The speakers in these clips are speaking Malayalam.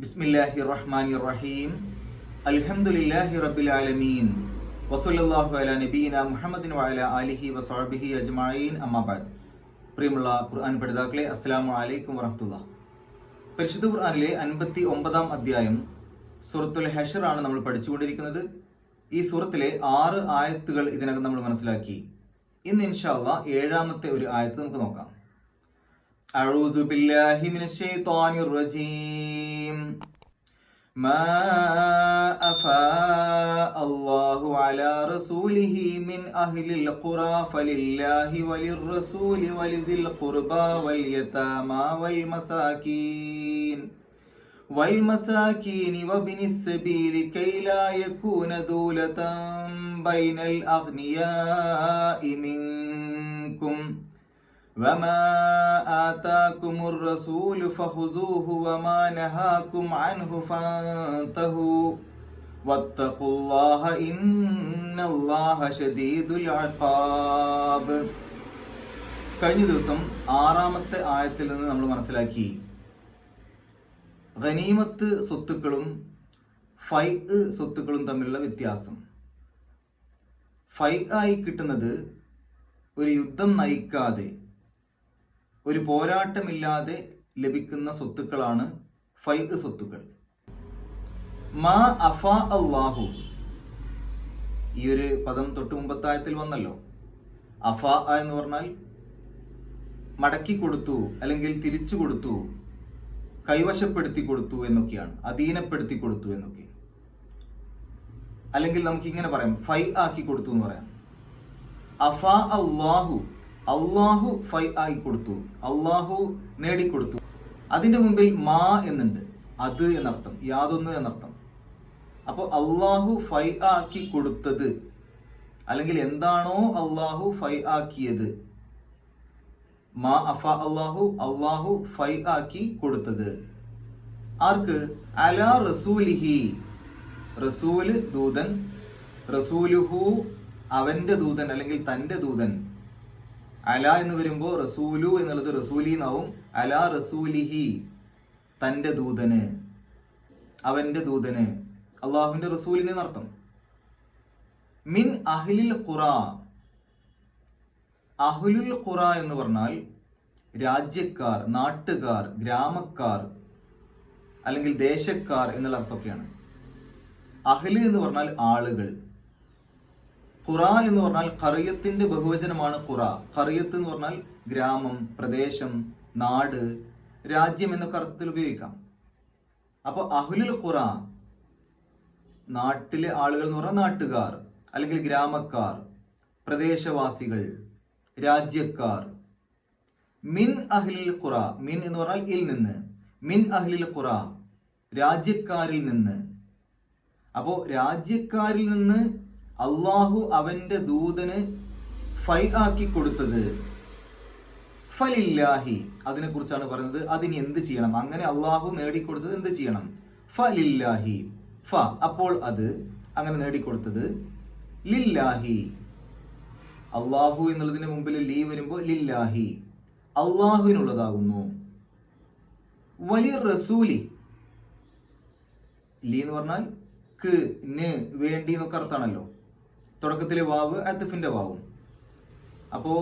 ബിസ്മില്ലാഹിർ റഹ്മാനിർ റഹീം. അൽഹംദുലില്ലാഹി റബ്ബിൽ ആലമീൻ. വസല്ലല്ലാഹു അലാ നബിയിനാ മുഹമ്മദിൻ വഅലാ ആലിഹി വസഹ്ബിഹി അജ്മഈൻ. അമ്മാ ബഅദ്. പ്രിയമുള്ള ഖുർആൻ പഠിതാക്കളെ, അസ്സലാമു അലൈക്കും വറഹ്മത്തുള്ളാഹി. പരിശുദ്ധ ഖുർആനിലെ 59-ാം അധ്യായം സൂറത്തുൽ ഹശർ ആണ് നമ്മൾ പഠിച്ചുകൊണ്ടിരിക്കുന്നത്. ഈ സൂറത്തിലെ 6 ആയത്തുകൾ ഇതിനകം നമ്മൾ മനസ്സിലാക്കി. ഇന്ന് ഇൻഷാ അല്ലാഹ് 7-ാമത്തെ ഒരു ആയത്ത് നമുക്ക് നോക്കാം. അഊദു ബില്ലാഹി മിനശ് ശൈത്വാനിർ റജീം. മാ അഫാ അല്ലാഹു അലാ റസൂലിഹി മിൻ അഹ്ലിൽ ഖുറാ ഫലില്ലാഹി വലിർ റസൂലി വലിസിൽ ഖുർബാ വൽ യതാമാ വൽ മസാകീൻ വബിനിസ് സബീലി കൈ ലാ യകൂന ദൂലതൻ ബൈനൽ അഗ്നിയാഇ മിൻകും وما آتاكم الرسول فخذوه وما نهاكم عنه فانتهوا واتقوا الله إن الله شديد العقاب. കഴിഞ്ഞ ദിവസം 6-ാമത്തെ ആയത്തിൽ നിന്ന് നമ്മൾ മനസ്സിലാക്കി ഗനീമത്ത് സ്വത്തുക്കളും ഫൈഅ് സ്വത്തുക്കളും തമ്മിലുള്ള വ്യത്യാസം. ഫൈഅ് കിട്ടുന്നത് ഒരു യുദ്ധം നയിക്കാതെ, ഒരു പോരാട്ടമില്ലാതെ ലഭിക്കുന്ന സ്വത്തുക്കളാണ് ഫൈഅ് സ്വത്തുക്കൾ. മാ അഫാ അല്ലാഹു, ഈ ഒരു പദം തൊട്ട് മുമ്പത്തായത്തിൽ വന്നല്ലോ. അഫാ എന്ന് പറഞ്ഞാൽ മടക്കി കൊടുത്തു, അല്ലെങ്കിൽ തിരിച്ചു കൊടുത്തു, കൈവശപ്പെടുത്തി കൊടുത്തു എന്നൊക്കെയാണ്, അധീനപ്പെടുത്തി കൊടുത്തു എന്നൊക്കെ. അല്ലെങ്കിൽ നമുക്ക് ഇങ്ങനെ പറയാം, ഫൈ ആക്കി കൊടുത്തു എന്ന് പറയാം. അഫാ അല്ലാഹു, അള്ളാഹു ഫൈ ആയി കൊടുത്തു, അള്ളാഹു നേടിക്കൊടുത്തു. അതിന്റെ മുമ്പിൽ മാ എന്നുണ്ട്, അത് എന്നർത്ഥം, യാതൊന്ന് എന്നർത്ഥം. അപ്പോൾ അള്ളാഹു ഫൈ ആക്കി കൊടുത്തത്, അല്ലെങ്കിൽ എന്താണോ അള്ളാഹു ഫൈ ആക്കിയത്, മാ അഫാ അള്ളാഹു, അള്ളാഹു ഫൈ ആക്കി കൊടുത്തത്. ആർക്ക്? അലാ റസൂലിഹി, റസൂല് ദൂതൻ, റസൂലുഹു അവന്റെ ദൂതൻ അല്ലെങ്കിൽ തന്റെ ദൂതൻ. അല എന്ന് വരുമ്പോൾ റസൂലു എന്നുള്ളത് റസൂലി എന്നാവും. അലാ റസൂലിഹി, തന്റെ ദൂതന്, അവന്റെ ദൂതന്, അള്ളാഹുവിന്റെ റസൂലിന് എന്നർത്ഥം. മിൻ അഹ്ലിൽ ഖുറാ, അഹ്ലുൽ ഖുറാ എന്ന് പറഞ്ഞാൽ രാജ്യക്കാർ, നാട്ടുകാർ, ഗ്രാമക്കാർ അല്ലെങ്കിൽ ദേശക്കാർ എന്നുള്ള അർത്ഥമൊക്കെയാണ്. അഹ്ല് എന്ന് പറഞ്ഞാൽ ആളുകൾ. ഖുറ എന്ന് പറഞ്ഞാൽ ഖറിയത്തിന്റെ ബഹുവചനമാണ് ഖുറ. ഖറിയത്ത് എന്ന് പറഞ്ഞാൽ ഗ്രാമം, പ്രദേശം, നാട്, രാജ്യം എന്നൊക്കെ അർത്ഥത്തിൽ ഉപയോഗിക്കാം. അപ്പോൾ അഹ്ലുൽ ഖുറ, നാട്ടിലെ ആളുകൾ എന്ന് പറഞ്ഞാൽ നാട്ടുകാർ അല്ലെങ്കിൽ ഗ്രാമക്കാർ, പ്രദേശവാസികൾ, രാജ്യക്കാർ. മിൻ അഹ്ലിൽ ഖുറ, മിൻ എന്ന് പറഞ്ഞാൽ ഇൽ നിന്ന്, മിൻ അഹ്ലിൽ ഖുറ രാജ്യക്കാരിൽ നിന്ന്. അപ്പോൾ രാജ്യക്കാരിൽ നിന്ന് അള്ളാഹു അവന്റെ ദൂതന് ഫൈ ആക്കി കൊടുത്തത്. ഫലില്ലാഹി, അതിനെ കുറിച്ചാണ് പറയുന്നത്. അതിന് എന്ത് ചെയ്യണം? അങ്ങനെ അള്ളാഹു നേടിക്കൊടുത്തത് എന്ത് ചെയ്യണം? ഫലില്ലാഹി, ഫ അപ്പോൾ അത്, അങ്ങനെ നേടിക്കൊടുത്തത്. ലില്ലാഹി, അള്ളാഹു എന്നുള്ളതിന് മുമ്പിൽ ലീ വരുമ്പോൾ ലില്ലാഹി, അള്ളാഹുവിനുള്ളതാകുന്നു. വലിയ റസൂലി, ലീ എന്ന് പറഞ്ഞാൽ ക്ക്, ന്, വേണ്ടി എന്നൊക്കെ അർത്ഥമാണല്ലോ. തുടക്കത്തിലെ വാവ് അത്ഫിന്റെ വാവും. അപ്പോ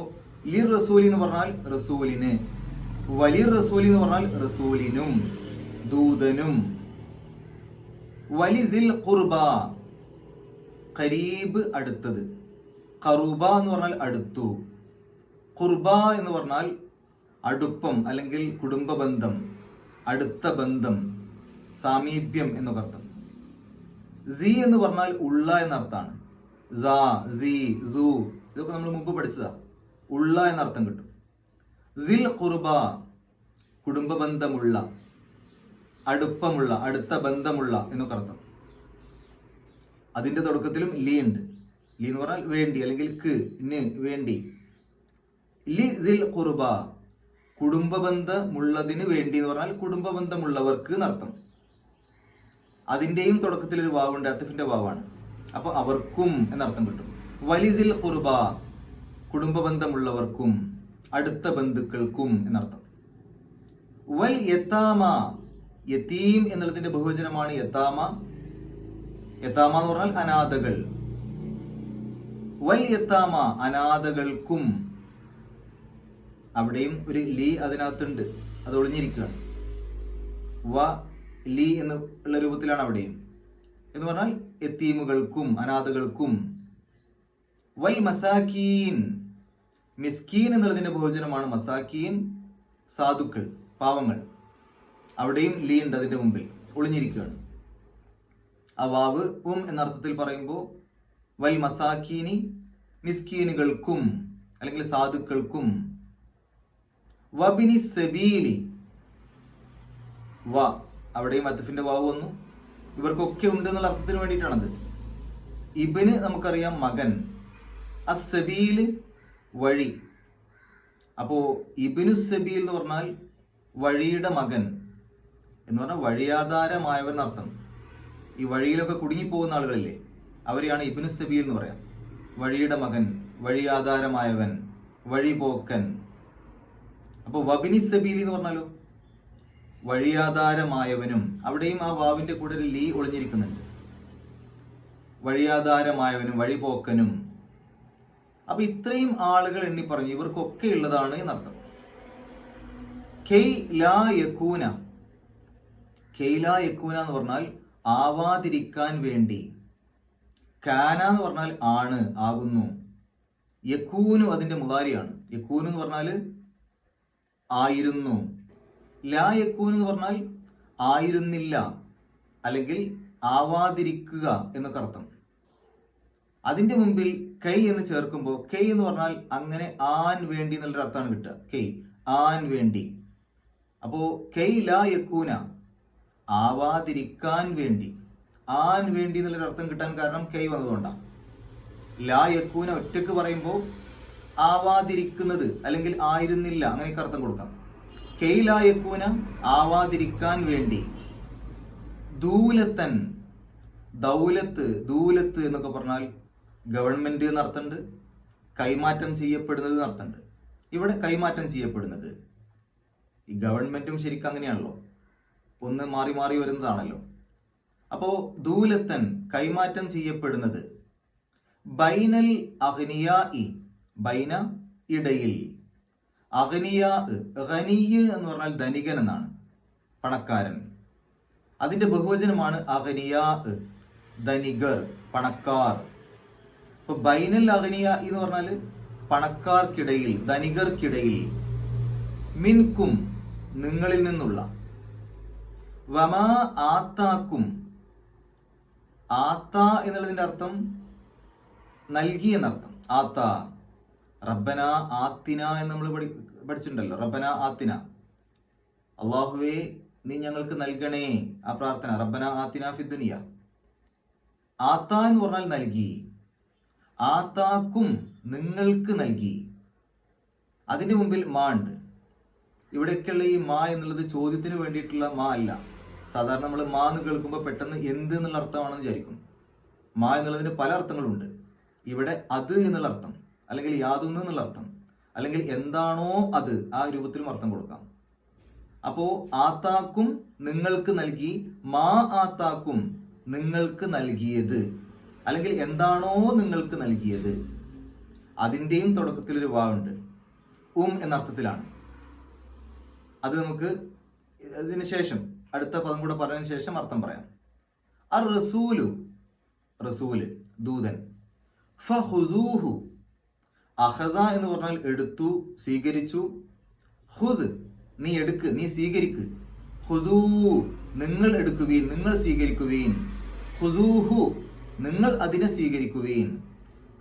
ലി റസൂലി എന്ന് പറഞ്ഞാൽ റസൂലിന്, വലിയ റസൂലി എന്ന് പറഞ്ഞാൽ റസൂലിനും ദൂതനും. വലിസിൽ ഖുർബ, ഖരീബ് അടുത്തത്. ഖറുബ എന്ന് പറഞ്ഞാൽ അടുത്തു. ഖുർബ എന്ന് പറഞ്ഞാൽ അടുപ്പം അല്ലെങ്കിൽ കുടുംബ ബന്ധം, അടുത്ത ബന്ധം, സാമീപ്യം എന്നൊക്കെ അർത്ഥം. സി എന്ന് പറഞ്ഞാൽ ഉള്ള എന്നർത്ഥമാണ്. ഇതൊക്കെ നമ്മൾ മുമ്പ് പഠിച്ചതാ. ഉള്ള എന്നർത്ഥം കിട്ടും. സിൽ ഖുർബ, കുടുംബ ബന്ധമുള്ള, അടുപ്പമുള്ള, അടുത്ത ബന്ധമുള്ള എന്നൊക്കെ അർത്ഥം. അതിന്റെ തുടക്കത്തിലും ലി ഉണ്ട്. ലി എന്ന് പറഞ്ഞാൽ വേണ്ടി അല്ലെങ്കിൽ ക്ക്, ന്, വേണ്ടി. ലി സിൽ ഖുർബ, കുടുംബ ബന്ധമുള്ളതിന് വേണ്ടി എന്ന് പറഞ്ഞാൽ കുടുംബ ബന്ധമുള്ളവർക്ക് എന്നർത്ഥം. അതിന്റെയും തുടക്കത്തിൽ ഒരു വാവുണ്ട്, അത്ഫിന്റെ വാവാണ്. അപ്പൊ അവർക്കും എന്നർത്ഥം കിട്ടും. വലിസിൽ ഖുർബ, കുടുംബ ബന്ധമുള്ളവർക്കും അടുത്ത ബന്ധുക്കൾക്കും എന്നർത്ഥം. വൽ യതാമ, യതീം എന്നുള്ളതിന്റെ ബഹുവചനമാണ് യതാമ. യതാമ എന്ന് പറഞ്ഞാൽ അനാഥകൾ. വൽ യതാമ അനാഥകൾക്കും. അവിടെയും ഒരു ലീ അതിനകത്തുണ്ട്, അത് ഒളിഞ്ഞിരിക്കുകയാണ്. വ ലീ എന്നുള്ള രൂപത്തിലാണ് അവിടെയും. എന്ന് പറഞ്ഞാൽ യതീമുകൾക്കും അനാഥകൾക്കും. വൽ മസാക്കീൻ, മിസ്കീൻ എന്നുള്ളതിന്റെ ബഹുവചനമാണ് മസാക്കീൻ, സാധുക്കൾ, പാവങ്ങൾ. അവിടെയും ലീ ഉണ്ട് അതിന്റെ മുമ്പിൽ, ഒളിഞ്ഞിരിക്കുകയാണ്. ആ വാവ് എന്ന അർത്ഥത്തിൽ പറയുമ്പോൾ വൽ മസാക്കീനി, മിസ്കീനുകൾക്കും അല്ലെങ്കിൽ സാധുക്കൾക്കും. വബിനി സബീലി, വ അവിടെയും അത്തഫിന്റെ വാവ് വന്നു. ഇവർക്കൊക്കെ ഉണ്ട് എന്നുള്ള അർത്ഥത്തിന് വേണ്ടിയിട്ടാണത്. ഇബിന് നമുക്കറിയാം മകൻ, അസ്സബീൽ വഴി. അപ്പോ ഇബ്നു സബീൽ എന്ന് പറഞ്ഞാൽ വഴിയുടെ മകൻ എന്ന് പറഞ്ഞാൽ വഴിയാധാരമായവൻ എന്നർത്ഥം. ഈ വഴിയിലൊക്കെ കുടുങ്ങിപ്പോകുന്ന ആളുകളില്ലേ, അവരെയാണ് ഇബ്നു സബീൽ എന്ന് പറയാം. വഴിയുടെ മകൻ, വഴിയാധാരമായവൻ, വഴിപോക്കൻ. അപ്പോൾ വബിനി സബീൽ എന്ന് പറഞ്ഞാലോ വഴിയാധാരമായവനും. അവിടെയും ആ വാവിന്റെ കൂടെ ഒരു ലീ ഒളിഞ്ഞിരിക്കുന്നുണ്ട്. വഴിയാധാരമായവനും വഴിപോക്കനും. അപ്പൊ ഇത്രയും ആളുകൾ എണ്ണി പറഞ്ഞു, ഇവർക്കൊക്കെ ഉള്ളതാണ് എന്നർത്ഥം. കെയ് ലാ യകൂന, കെയ് ലാ യകൂന എന്ന് പറഞ്ഞാൽ ആവാതിരിക്കാൻ വേണ്ടി. കാന എന്ന് പറഞ്ഞാൽ ആണ്, ആകുന്നു. യകൂനു അതിന്റെ മുദാരിയാണ്. യകൂനു എന്ന് പറഞ്ഞാൽ ആയിരുന്നു. ലാ യകൂനു എന്ന് പറഞ്ഞാൽ ആയിരുന്നില്ല അല്ലെങ്കിൽ ആവാതിരിക്കുക എന്നൊക്കെ അർത്ഥം. അതിന്റെ മുമ്പിൽ കൈ എന്ന് ചേർക്കുമ്പോൾ കൈ എന്ന് പറഞ്ഞാൽ അങ്ങനെ ആൻ വേണ്ടി എന്നുള്ളൊരു അർത്ഥമാണ് കിട്ടുക. കൈ ആൻ വേണ്ടി. അപ്പോ കൈ ലാ യക്കൂന ആവാതിരിക്കാൻ വേണ്ടി, ആൻ വേണ്ടി എന്നുള്ളൊരു അർത്ഥം കിട്ടാൻ കാരണം കൈ വന്നതുകൊണ്ടാണ്. ലാ യക്കൂന ഒറ്റക്ക് പറയുമ്പോൾ ആവാതിരിക്കുന്നത് അല്ലെങ്കിൽ ആയിരുന്നില്ല അങ്ങനെയൊക്കെ അർത്ഥം കൊടുക്കാം. കൈ ലാ യക്കൂന ആവാതിരിക്കാൻ വേണ്ടി. ദൂലത്തൻ, ദൗലത്ത്, ദൂലത്ത് എന്നൊക്കെ പറഞ്ഞാൽ ഗവൺമെന്റ് എന്നർത്ഥമുണ്ട്, കൈമാറ്റം ചെയ്യപ്പെടുന്നത് എന്നർത്ഥമുണ്ട്. ഇവിടെ കൈമാറ്റം ചെയ്യപ്പെടുന്നത്. ഈ ഗവൺമെന്റും ശരിക്കും അങ്ങനെയാണല്ലോ, ഒന്ന് മാറി മാറി വരുന്നതാണല്ലോ. അപ്പോ ദൂലത്തൻ കൈമാറ്റം ചെയ്യപ്പെടുന്നത്. ബൈനൽ അഗ്നിയാഇ, ബൈന ഇടയിൽ. അഗ്നിയാ, ഖനിയ് എന്ന് പറഞ്ഞാൽ ധനികൻ എന്നാണ്, പണക്കാരൻ. അതിന്റെ ബഹുവചനമാണ് അഗ്നിയാ, ധനികർ, പണക്കാർ. ഇപ്പൊ ബൈനൽ അഗ്നിയ എന്ന് പറഞ്ഞാൽ പണക്കാർക്കിടയിൽ, ധനികർക്കിടയിൽ. മിൻകും നിങ്ങളിൽ നിന്നുള്ള. വമാ ആത്താക്കും, ആത്ത എന്നുള്ളതിന്റെ അർത്ഥം നൽകി എന്നർത്ഥം. ആത്ത, റബ്ബന ആത്തിന എന്ന് നമ്മൾ പഠിച്ചിട്ടുണ്ടല്ലോ. റബ്ബന ആത്തിന, അള്ളാഹുവേ നീ ഞങ്ങൾക്ക് നൽകണേ, ആ പ്രാർത്ഥന. റബ്ബന ആത്തിന ഫി ദുനിയ. ആത്ത എന്ന് പറഞ്ഞാൽ നൽകി. ആത്താക്കും നിങ്ങൾക്ക് നൽകി. അതിന്റെ മുമ്പിൽ മാ ഉണ്ട്. ഇവിടെയൊക്കെയുള്ള ഈ മാ എന്നുള്ളത് ചോദ്യത്തിന് വേണ്ടിയിട്ടുള്ള മാ അല്ല. സാധാരണ നമ്മൾ മാ എന്ന് കേൾക്കുമ്പോൾ പെട്ടെന്ന് എന്ത് എന്നുള്ള അർത്ഥമാണെന്ന് വിചാരിക്കും. മാ എന്നുള്ളതിന് പല അർത്ഥങ്ങളുണ്ട്. ഇവിടെ അത് എന്നുള്ള അർത്ഥം, അല്ലെങ്കിൽ യാതൊന്ന് എന്നുള്ള അർത്ഥം, അല്ലെങ്കിൽ എന്താണോ അത്, ആ രൂപത്തിലും അർത്ഥം കൊടുക്കാം. അപ്പോ ആത്താക്കും നിങ്ങൾക്ക് നൽകി, മാ ആത്താക്കും നിങ്ങൾക്ക് നൽകിയത്, അല്ലെങ്കിൽ എന്താണോ നിങ്ങൾക്ക് നൽകിയത്. അതിൻ്റെയും തുടക്കത്തിലൊരു വാവുണ്ട്, എന്നർത്ഥത്തിലാണ്. അത് നമുക്ക് അതിന് ശേഷം അടുത്ത പദം കൂടെ പറഞ്ഞതിന് ശേഷം അർത്ഥം പറയാം. അർ റസൂലു, റസൂല്, ദൂതൻ. ഫഹുദൂഹു, അഖദ എന്ന് പറഞ്ഞാൽ എടുത്തു, സ്വീകരിച്ചു. ഹുദ് നീ എടുക്ക്, നീ സ്വീകരിക്ക്. ഹുദൂ നിങ്ങൾ എടുക്കുവീൻ, നിങ്ങൾ സ്വീകരിക്കുവീൻ. ഹുദൂഹു നിങ്ങൾ അതിനെ സ്വീകരിക്കുവീൻ.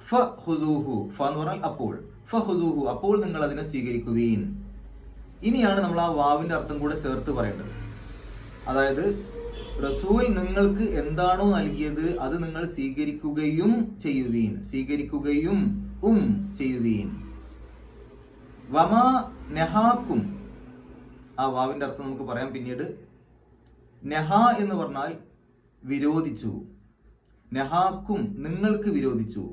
ഫഹുദൂഹു, ഫ എന്ന് പറഞ്ഞാൽ അപ്പോൾ. ഫഹുദൂഹു അപ്പോൾ നിങ്ങൾ അതിനെ സ്വീകരിക്കുവീൻ. ഇനിയാണ് നമ്മൾ ആ വാവിന്റെ അർത്ഥം കൂടെ ചേർത്ത് പറയേണ്ടത്. അതായത് റസൂൽ നിങ്ങൾക്ക് എന്താണോ നൽകിയത് അത് നിങ്ങൾ സ്വീകരിക്കുകയും ചെയ്യുവീൻ, സ്വീകരിക്കുകയും ചെയ്യുവീൻ. വമാ നെഹാക്കും, ആ വാവിന്റെ അർത്ഥം നമുക്ക് പറയാം പിന്നീട്. നെഹ എന്ന് പറഞ്ഞാൽ വിരോധിച്ചു. നെഹാക്കും നിങ്ങൾക്ക് വിരോധിച്ചു.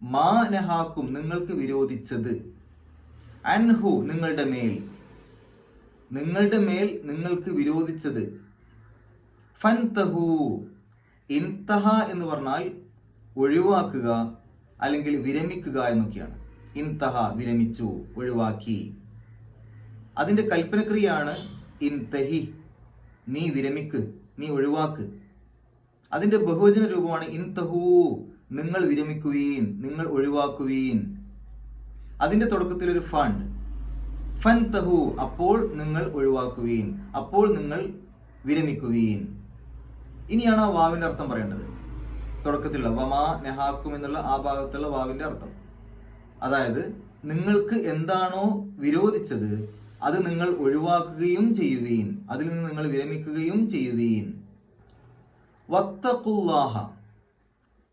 മാ നെഹാക്കും നിങ്ങൾക്ക് വിരോധിച്ചത്. അൻഹു നിങ്ങളുടെ മേൽ. നിങ്ങളുടെ മേൽ നിങ്ങൾക്ക് വിരോധിച്ചത്. ഫൻതഹു, ഇൻതഹ എന്ന് പറഞ്ഞാൽ ഒഴിവാക്കുക അല്ലെങ്കിൽ വിരമിക്കുക എന്നൊക്കെയാണ്. ഇൻതഹ വിരമിച്ചു, ഒഴിവാക്കി. അതിന്റെ കൽപ്പനക്രിയയാണ് ഇൻതഹി, നീ വിരമിക്ക്, നീ ഒഴിവാക്ക്. അതിന്റെ ബഹുവചന രൂപമാണ് ഇൻതഹു, നിങ്ങൾ വിരമിക്കുവീൻ, നിങ്ങൾ ഒഴിവാക്കുവീൻ. അതിന്റെ തുടക്കത്തിൽ ഒരു ഫണ്ട്, ഫൻതഹു, അപ്പോൾ നിങ്ങൾ ഒഴിവാക്കുവീൻ, അപ്പോൾ നിങ്ങൾ വിരമിക്കുവീൻ. ഇനിയാണ് ആ വാവിന്റെ അർത്ഥം പറയേണ്ടത്. തുടക്കത്തിലുള്ള വമാ നെഹാക്കും എന്നുള്ള ആ ഭാഗത്തുള്ള വാവിന്റെ അർത്ഥം, അതായത് നിങ്ങൾക്ക് എന്താണോ വിരോധിച്ചത് അത് നിങ്ങൾ ഒഴിവാക്കുകയും ചെയ്യുവീൻ, അതിൽ നിന്ന് നിങ്ങൾ വിരമിക്കുകയും ചെയ്യുവീൻ. വത്തഖുല്ലാഹ,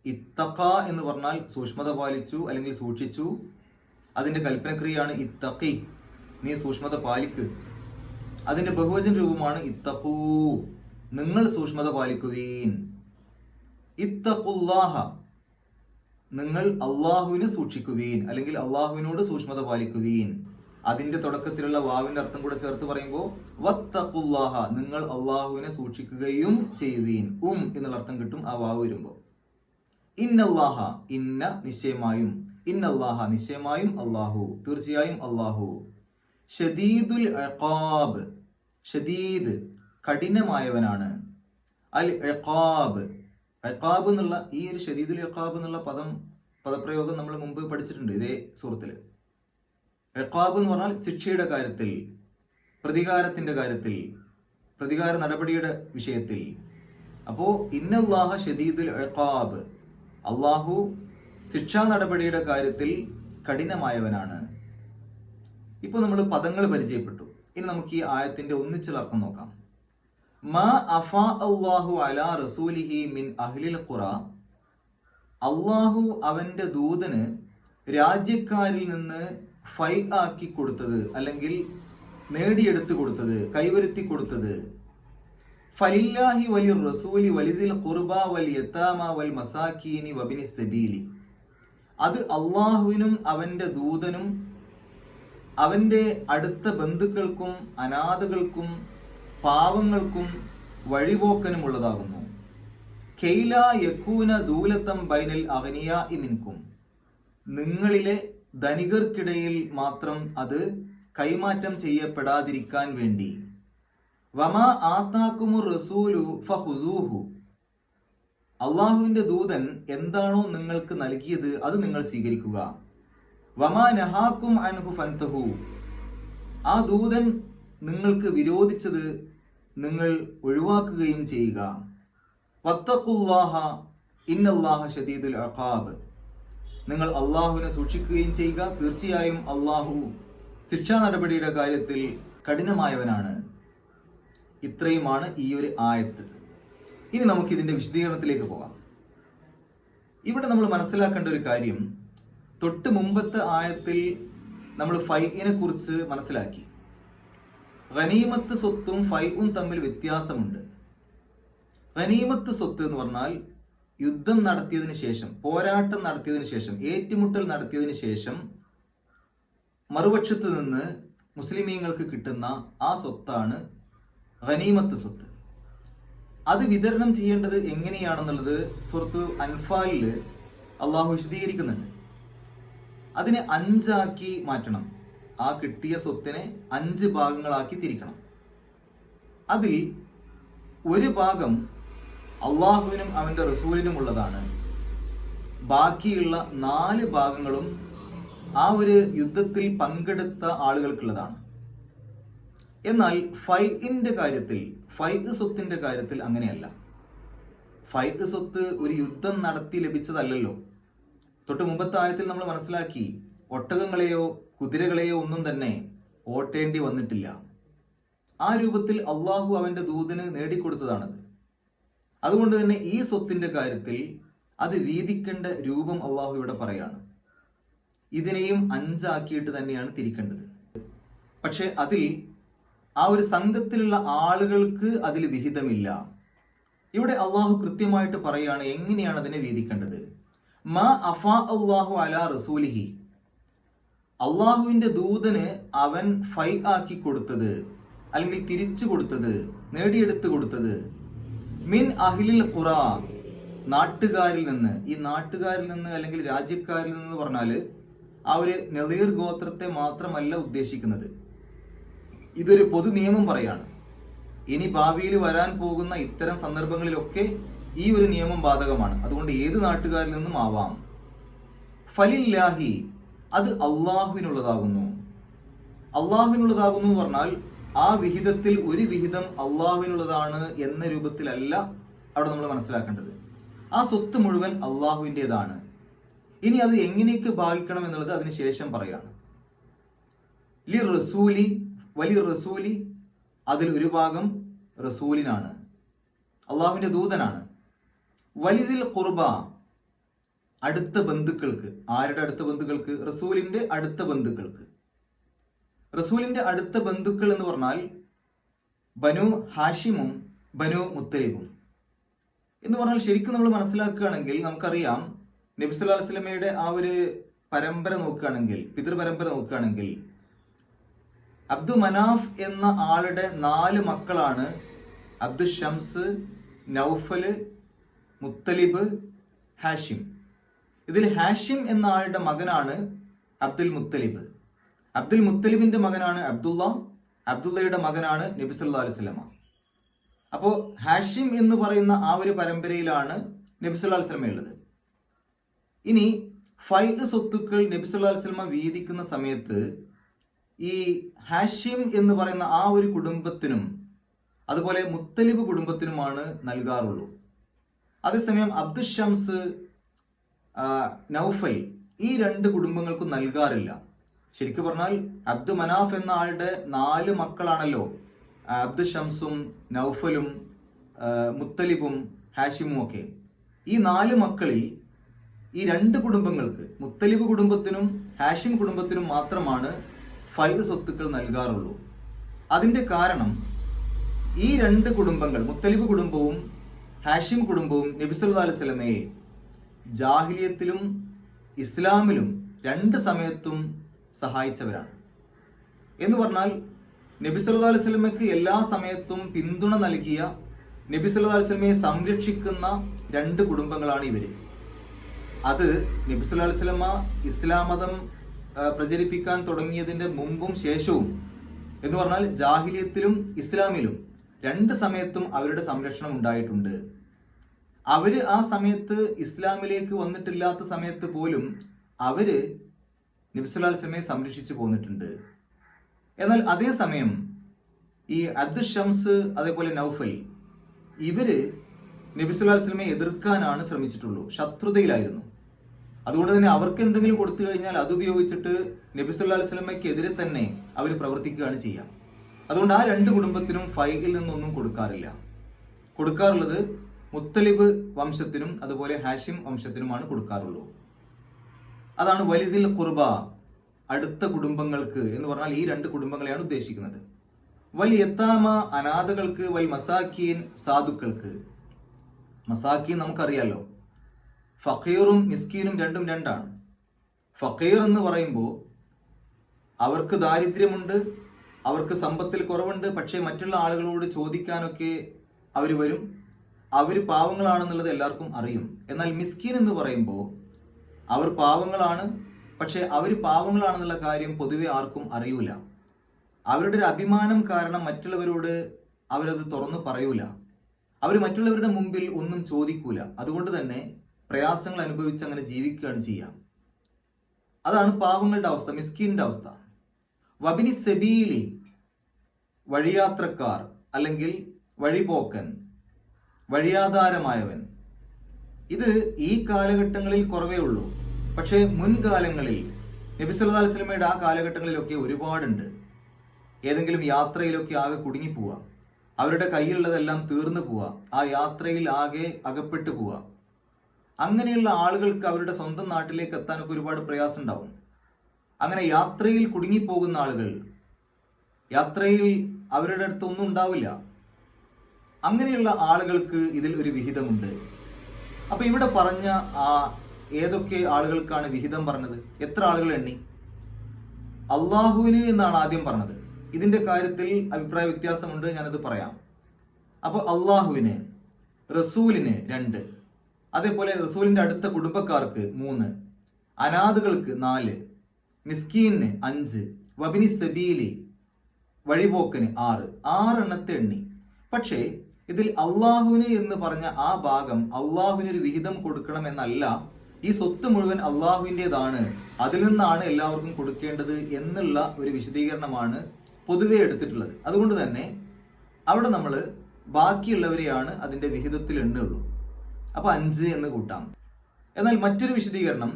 ഇത്തഖ എന്ന് പറഞ്ഞാൽ സൂക്ഷ്മത പാലിച്ചു അല്ലെങ്കിൽ സൂക്ഷിച്ചു. അതിന്റെ കൽപ്പനക്രിയയാണ് ഇത്തഖി, നീ സൂക്ഷ്മത പാലിക്ക്. അതിന്റെ ബഹുവചന രൂപമാണ് ഇത്തഖൂ, നിങ്ങൾ സൂക്ഷ്മത പാലിക്കുവീൻ. ഇത്തഖുല്ലാഹ, നിങ്ങൾ അള്ളാഹുവിനെ സൂക്ഷിക്കുവീൻ അല്ലെങ്കിൽ അള്ളാഹുവിനോട് സൂക്ഷ്മത പാലിക്കുവീൻ. അതിന്റെ തുടക്കത്തിലുള്ള വാവിന്റെ അർത്ഥം കൂടെ ചേർത്ത് പറയുമ്പോൾ വത്തഖുല്ലാഹ, നിങ്ങൾ അള്ളാഹുവിനെ സൂക്ഷിക്കുകയും ചെയ്യുവീൻ. എന്നുള്ള അർത്ഥം കിട്ടും ആ വാവ് വരുമ്പോൾ. ഇന്നല്ലാഹ, ഇന്ന നിശ്ചയമായും, ഇന്നല്ലാഹ നിശ്ചയമായും അള്ളാഹു, തീർച്ചയായും അള്ളാഹു. ഷദീദുൽ ഇഖാബ്, ഷദീദ് കഠിനമായവനാണ്. അൽ ഇഖാബ്, ഇഖാബ് എന്നുള്ള ഈ ഒരു ഷദീദുൽ ഇഖാബ് എന്നുള്ള പദപ്രയോഗം നമ്മൾ മുമ്പ് പഠിച്ചിട്ടുണ്ട് ഇതേ സൂറത്തില്. ഇഖാബ് എന്ന് പറഞ്ഞാൽ ശിക്ഷയുടെ കാര്യത്തിൽ, പ്രതികാരത്തിന്റെ കാര്യത്തിൽ, പ്രതികാര നടപടിയുടെ വിഷയത്തിൽ. അപ്പോ ഇന്നല്ലാഹ ഷദീദുൽ ഇഖാബ്, അള്ളാഹു ശിക്ഷാ നടപടിയുടെ കാര്യത്തിൽ കഠിനമായവനാണ്. ഇപ്പൊ നമ്മൾ പദങ്ങൾ പരിചയപ്പെട്ടു. ഇനി നമുക്ക് ഈ ആയത്തിന്റെ ഒന്നിച്ചുള്ള അർത്ഥം നോക്കാം. മാ അഫാ അല്ലാഹു അലാ റസൂലിഹി മിൻ അഹ്ലിൽ ഖുറ, അള്ളാഹു അവന്റെ ദൂതന് രാജ്യക്കാരിൽ നിന്ന് ഫൈ ആക്കി കൊടുത്തത് അല്ലെങ്കിൽ നേടിയെടുത്തു കൊടുത്തത്, കൈവരുത്തി കൊടുത്തത്. ഫലില്ലാഹി വലിർ റസൂലി വലിസിൽ ഖുർബ വൽ യതാമ വൽ മസാകീനി വബിനി സബീലി, അത് അള്ളാഹുവിനും അവന്റെ ദൂതനും അവന്റെ അടുത്ത ബന്ധുക്കൾക്കും അനാഥകൾക്കും പാവങ്ങൾക്കും വഴിപോക്കനും ഉള്ളതാകുന്നു. കെയ്ല യകൂന ദൂലത്തം ബൈനൽ അഗ്നിയാഇ മിൻകും, നിങ്ങളിലെ ധനികർക്കിടയിൽ മാത്രം അത് കൈമാറ്റം ചെയ്യപ്പെടാതിരിക്കാൻ വേണ്ടി. വമാ ആതാക്കുമുർ റസൂലു ഫഖുദൂഹു, അള്ളാഹുവിന്റെ ദൂതൻ എന്താണോ നിങ്ങൾക്ക് നൽകിയത് അത് നിങ്ങൾ സ്വീകരിക്കുക. വമാ നഹാക്കും അൻഹു ഫൻതഹു, ആ ദൂതൻ നിങ്ങൾക്ക് വിരോധിച്ചത് നിങ്ങൾ ഒഴിവാക്കുകയും ചെയ്യുക. വത്തഖുല്ലാഹ ഇന്നല്ലാഹ ഷദീദുൽ ഇഖാബ്, നിങ്ങൾ അള്ളാഹുവിനെ സൂക്ഷിക്കുകയും ചെയ്യുക, തീർച്ചയായും അള്ളാഹു ശിക്ഷാ നടപടിയുടെ കാര്യത്തിൽ കഠിനമായവനാണ്. ഇത്രയുമാണ് ഈ ഒരു ആയത്ത്. ഇനി നമുക്ക് ഇതിന്റെ വിശദീകരണത്തിലേക്ക് പോകാം. ഇവിടെ നമ്മൾ മനസ്സിലാക്കേണ്ട ഒരു കാര്യം, തൊട്ട് മുമ്പത്തെ ആയത്തിൽ നമ്മൾ ഫൈഇനെ കുറിച്ച് മനസ്സിലാക്കി. ഗനീമത്ത് സ്വത്തും ഫൈഉം തമ്മിൽ വ്യത്യാസമുണ്ട്. ഗനീമത്ത് സ്വത്ത് എന്ന് പറഞ്ഞാൽ യുദ്ധം നടത്തിയതിനു ശേഷം, പോരാട്ടം നടത്തിയതിനു ശേഷം, ഏറ്റുമുട്ടൽ നടത്തിയതിനു ശേഷം മറുപക്ഷത്ത് നിന്ന് മുസ്ലിമീങ്ങൾക്ക് കിട്ടുന്ന ആ സ്വത്താണ് ഗനീമത്ത് സ്വത്ത്. അത് വിതരണം ചെയ്യേണ്ടത് എങ്ങനെയാണെന്നുള്ളത് സൂറത്തു അൻഫാലിൽ അള്ളാഹു വിശദീകരിക്കുന്നുണ്ട്. അതിനെ 5 ആക്കി മാറ്റണം. ആ കിട്ടിയ സ്വത്തിനെ 5 ഭാഗങ്ങളാക്കി തിരിക്കണം. അതിൽ ഒരു ഭാഗം അള്ളാഹുവിനും അവന്റെ റസൂലിനും ഉള്ളതാണ്. ബാക്കിയുള്ള 4 ഭാഗങ്ങളും ആ ഒരു യുദ്ധത്തിൽ പങ്കെടുത്ത ആളുകൾക്കുള്ളതാണ്. എന്നാൽ ഫൈഇന്റെ കാര്യത്തിൽ, ഫൈഇ സ്വത്തിന്റെ കാര്യത്തിൽ അങ്ങനെയല്ല. ഫൈഇ സ്വത്ത് ഒരു യുദ്ധം നടത്തി ലഭിച്ചതല്ലല്ലോ. തൊട്ട് മുമ്പത്തെ ആയത്തിൽ നമ്മൾ മനസ്സിലാക്കി, ഒട്ടകങ്ങളെയോ കുതിരകളെയോ ഒന്നും തന്നെ ഓട്ടേണ്ടി വന്നിട്ടില്ല. ആ രൂപത്തിൽ അള്ളാഹു അവന്റെ ദൂതന് നേടിക്കൊടുത്തതാണത്. അതുകൊണ്ട് തന്നെ ഈ സ്വത്തിന്റെ കാര്യത്തിൽ അത് വീതിക്കേണ്ട രൂപം അള്ളാഹു ഇവിടെ പറയാണ്. ഇതിനെയും 5 ആക്കിയിട്ട് തന്നെയാണ് തിരിക്കേണ്ടത്. പക്ഷെ അതിൽ ആ ഒരു സംഘത്തിലുള്ള ആളുകൾക്ക് അതിൽ വിഹിതമില്ല. ഇവിടെ അള്ളാഹു കൃത്യമായിട്ട് പറയാണ് എങ്ങനെയാണ് അതിനെ വീതിക്കേണ്ടത്. മാ അഫാ അല്ലാഹു അലാ റസൂലിഹി, അള്ളാഹുവിന്റെ ദൂതന് അവൻ ഫൈ ആക്കി കൊടുത്തത്, അല്ലെങ്കിൽ തിരിച്ചു കൊടുത്തത്, നേടിയെടുത്തു കൊടുത്തത്. മിൻ അഹ്ലിൽ ഖുറ, നാട്ടുകാരിൽ നിന്ന്. ഈ നാട്ടുകാരിൽ നിന്ന് അല്ലെങ്കിൽ രാജ്യക്കാരിൽ നിന്ന് പറഞ്ഞാൽ ആ ഒരു നളീർ ഗോത്രത്തെ മാത്രമല്ല ഉദ്ദേശിക്കുന്നത്. ഇതൊരു പൊതു നിയമം പറയാണ്. ഇനി ഭാവിയിൽ വരാൻ പോകുന്ന ഇത്തരം സന്ദർഭങ്ങളിലൊക്കെ ഈ ഒരു നിയമം ബാധകമാണ്. അതുകൊണ്ട് ഏത് നാട്ടുകാരിൽ നിന്നും ആവാം. ഫലില്ലാഹി, അത് അള്ളാഹുവിനുള്ളതാകുന്നു. അള്ളാഹുവിനുള്ളതാകുന്നു എന്ന് പറഞ്ഞാൽ ആ വിഹിതത്തിൽ ഒരു വിഹിതം അള്ളാഹുവിനുള്ളതാണ് എന്ന രൂപത്തിലല്ല അവിടെ നമ്മൾ മനസ്സിലാക്കേണ്ടത്. ആ സ്വത്ത് മുഴുവൻ അള്ളാഹുവിൻ്റെതാണ്. ഇനി അത് എങ്ങനെയൊക്കെ ഭാഗിക്കണം എന്നുള്ളത് അതിനുശേഷം പറയാണ്. ലി റസൂലി, വലി റസൂലി, അതിൽ ഒരു ഭാഗം റസൂലിനാണ്, അള്ളാഹുവിൻ്റെ ദൂതനാണ്. വലിദിൽ ഖുർബ, അടുത്ത ബന്ധുക്കൾക്ക്. ആരുടെ അടുത്ത ബന്ധുക്കൾക്ക്? റസൂലിന്റെ അടുത്ത ബന്ധുക്കൾക്ക്. റസൂലിന്റെ അടുത്ത ബന്ധുക്കൾ എന്ന് പറഞ്ഞാൽ ബനു ഹാഷിമും ബനു മുത്തലിബും എന്ന് പറഞ്ഞാൽ ശരിക്കും നമ്മൾ മനസ്സിലാക്കുകയാണെങ്കിൽ നമുക്കറിയാം, നബി സല്ലല്ലാഹു അലൈഹി വസല്ലമയുടെ ആ ഒരു പരമ്പര നോക്കുകയാണെങ്കിൽ, പിതൃപരമ്പര നോക്കുകയാണെങ്കിൽ, അബ്ദു മനാഫ് എന്ന ആളുടെ 4 മക്കളാണ് അബ്ദു ഷംസ്, നൗഫല്, മുത്തലിബ്, ഹാഷിം. ഇതിൽ ഹാഷിം എന്ന ആളുടെ മകനാണ് അബ്ദുൽ മുത്തലിബ്. അബ്ദുൽ മുത്തലിബിന്റെ മകനാണ് അബ്ദുള്ള, അബ്ദുള്ളയുടെ മകനാണ് നബി സല്ലല്ലാഹു അലൈഹി വസല്ലമ. അപ്പോൾ ഹാഷിം എന്ന് പറയുന്ന ആ ഒരു പരമ്പരയിലാണ് നബി സല്ലല്ലാഹു അലൈഹി വസല്ലമ ഉള്ളത്. ഇനി ഫൈദ് സ്വത്തുക്കൾ നബി സല്ലല്ലാഹു അലൈഹി വസല്ലമ വീതിക്കുന്ന സമയത്ത് ഈ ഹാഷിം എന്ന് പറയുന്ന ആ ഒരു കുടുംബത്തിനും അതുപോലെ മുത്തലിബ് കുടുംബത്തിനുമാണ് നൽകാറുള്ളൂ. അതേസമയം അബ്ദു ഷംസ്, നൗഫൽ, ഈ 2 കുടുംബങ്ങൾക്കും നൽകാറില്ല. ശരിക്കും പറഞ്ഞാൽ അബ്ദു മനാഫ് എന്ന ആളുടെ 4 മക്കളാണല്ലോ അബ്ദു ഷംസും നൗഫലും മുത്തലിബും ഹാഷിമും ഒക്കെ. ഈ 4 മക്കളിൽ ഈ 2 കുടുംബങ്ങൾക്ക്, മുത്തലിബ് കുടുംബത്തിനും ഹാഷിം കുടുംബത്തിനും മാത്രമാണ് ഫൈദ് സ്വത്തുക്കൾ നൽകാറുള്ളൂ. അതിൻ്റെ കാരണം ഈ 2 കുടുംബങ്ങൾ, മുത്തലിബ് കുടുംബവും ഹാഷിം കുടുംബവും നബി സല്ലല്ലാഹു അലൈഹി വസല്ലമയെ ജാഹിലിയത്തിലും ഇസ്ലാമിലും 2 സമയത്തും സഹായിച്ചവരാണ്. എന്ന് പറഞ്ഞാൽ നബി സല്ലല്ലാഹു അലൈഹി വസല്ലമയ്ക്ക് എല്ലാ സമയത്തും പിന്തുണ നൽകിയ, നബി സല്ലല്ലാഹു അലൈഹി വസല്ലമയെ സംരക്ഷിക്കുന്ന 2 കുടുംബങ്ങളാണ് ഇവർ. അത് നബി സല്ലല്ലാഹു അലൈഹി വസല്ലമ ഇസ്ലാം മതം പ്രചരിപ്പിക്കാൻ തുടങ്ങിയതിൻ്റെ മുമ്പും ശേഷവും എന്ന് പറഞ്ഞാൽ ജാഹിലിയത്തിലും ഇസ്ലാമിലും 2 സമയത്തും അവരുടെ സംരക്ഷണം ഉണ്ടായിട്ടുണ്ട്. അവര് ആ സമയത്ത് ഇസ്ലാമിലേക്ക് വന്നിട്ടില്ലാത്ത സമയത്ത് പോലും അവര് നബി സല്ലല്ലാഹു അലൈഹി വസല്ലമയെ സംരക്ഷിച്ചു പോന്നിട്ടുണ്ട്. എന്നാൽ അതേസമയം ഈ അബ്ദു ഷംസ് അതേപോലെ നൗഫൽ ഇവര് നബി സല്ലല്ലാഹു അലൈഹി വസല്ലമയെ എതിർക്കാനാണ് ശ്രമിച്ചിട്ടുള്ളൂ, ശത്രുതയിലായിരുന്നു. അതുകൊണ്ട് തന്നെ അവർക്ക് എന്തെങ്കിലും കൊടുത്തു കഴിഞ്ഞാൽ അതുപയോഗിച്ചിട്ട് നബി സല്ലല്ലാഹു അലൈഹി വസല്ലമയ്ക്കെതിരെ തന്നെ അവർ പ്രവർത്തിക്കുകയാണ് ചെയ്യുക. അതുകൊണ്ട് ആ 2 കുടുംബത്തിനും ഫൈയിൽ നിന്നൊന്നും കൊടുക്കാറില്ല. കൊടുക്കാറുള്ളത് മുത്തലിബ് വംശത്തിനും അതുപോലെ ഹാഷിം വംശത്തിനുമാണ് കൊടുക്കാറുള്ളൂ. അതാണ് വലിദിൽ ഖുർബ, അടുത്ത കുടുംബങ്ങൾക്ക് എന്ന് പറഞ്ഞാൽ ഈ 2 കുടുംബങ്ങളെയാണ് ഉദ്ദേശിക്കുന്നത്. വൽ യത്താമ, അനാഥകൾക്ക്, വൽ മസാക്കീൻ, സാധുക്കൾക്ക്. മസാക്കീൻ നമുക്കറിയാലോ, ഫഖീറും മിസ്കീനും രണ്ടും 2ആണ്. ഫഖീർ എന്ന് പറയുമ്പോൾ അവർക്ക് ദാരിദ്ര്യമുണ്ട്, അവർക്ക് സമ്പത്തിൽ കുറവുണ്ട്, പക്ഷേ മറ്റുള്ള ആളുകളോട് ചോദിക്കാനൊക്കെ അവർ വരും, അവർ പാവങ്ങളാണെന്നുള്ളത് എല്ലാവർക്കും അറിയും. എന്നാൽ മിസ്കീൻ എന്ന് പറയുമ്പോൾ അവർ പാവങ്ങളാണ്, പക്ഷേ അവർ പാവങ്ങളാണെന്നുള്ള കാര്യം പൊതുവെ ആർക്കും അറിയൂല. അവരുടെ ഒരു അഭിമാനം കാരണം മറ്റുള്ളവരോട് അവരത് തുറന്നു പറയൂല. അവർ മറ്റുള്ളവരുടെ മുമ്പിൽ ഒന്നും ചോദിക്കൂല. അതുകൊണ്ട് തന്നെ പ്രയാസങ്ങൾ അനുഭവിച്ച് അങ്ങനെ ജീവിക്കുകയാണ് ചെയ്യുക. അതാണ് പാവങ്ങളുടെ അവസ്ഥ, മിസ്കീൻ്റെ അവസ്ഥ. വബിനി സബീലി, വഴിയാത്രക്കാർ അല്ലെങ്കിൽ വഴിപോക്കൻ, വഴിയാധാരമായവൻ. ഇത് ഈ കാലഘട്ടങ്ങളിൽ കുറവേ ഉള്ളൂ. പക്ഷേ മുൻകാലങ്ങളിൽ നബി സല്ലല്ലാഹു അലൈഹി വസല്ലമയുടെ ആ കാലഘട്ടങ്ങളിലൊക്കെ ഒരുപാടുണ്ട്. ഏതെങ്കിലും യാത്രയിലൊക്കെ ആകെ കുടുങ്ങിപ്പോവുക, അവരുടെ കയ്യിലുള്ളതെല്ലാം തീർന്നു പോവുക, ആ യാത്രയിൽ ആകെ അകപ്പെട്ടു പോവുക. അങ്ങനെയുള്ള ആളുകൾക്ക് അവരുടെ സ്വന്തം നാട്ടിലേക്ക് എത്താനൊക്കെ ഒരുപാട് പ്രയാസം ഉണ്ടാവും. അങ്ങനെ യാത്രയിൽ കുടുങ്ങിപ്പോകുന്ന ആളുകൾ, യാത്രയിൽ അവരുടെ അടുത്ത് ഒന്നും ഉണ്ടാവില്ല. അങ്ങനെയുള്ള ആളുകൾക്ക് ഇതിൽ ഒരു വിഹിതമുണ്ട്. അപ്പൊ ഇവിടെ പറഞ്ഞ ആ ഏതൊക്കെ ആളുകൾക്കാണ് വിഹിതം പറഞ്ഞത്? എത്ര ആളുകൾ എണ്ണി? അള്ളാഹുവിന് എന്നാണ് ആദ്യം പറഞ്ഞത്. ഇതിൻ്റെ കാര്യത്തിൽ അഭിപ്രായ വ്യത്യാസമുണ്ട്, ഞാനത് പറയാം. അപ്പോൾ അള്ളാഹുവിന്, റസൂലിന് 2, അതേപോലെ റസൂലിൻ്റെ അടുത്ത കുടുംബക്കാർക്ക് 3, അനാഥകൾക്ക് 4, മിസ്കീന് 5, വബിനി സബീലി വഴിപോക്കന് 6 എണ്ണത്തെ എണ്ണി. പക്ഷേ ഇതിൽ അള്ളാഹുവിന് എന്ന് പറഞ്ഞ ആ ഭാഗം അള്ളാഹുവിനൊരു വിഹിതം കൊടുക്കണം എന്നല്ല, ഈ സ്വത്ത് മുഴുവൻ അള്ളാഹുവിൻ്റെതാണ്, അതിൽ നിന്നാണ് എല്ലാവർക്കും കൊടുക്കേണ്ടത് എന്നുള്ള ഒരു വിശദീകരണമാണ് പൊതുവെ എടുത്തിട്ടുള്ളത്. അതുകൊണ്ട് തന്നെ അവിടെ നമ്മൾ ബാക്കിയുള്ളവരെയാണ് അതിൻ്റെ വിഹിതത്തിൽ എണ്ണുള്ളൂ. അപ്പോൾ 5 എന്ന് കൂട്ടാം. എന്നാൽ മറ്റൊരു വിശദീകരണം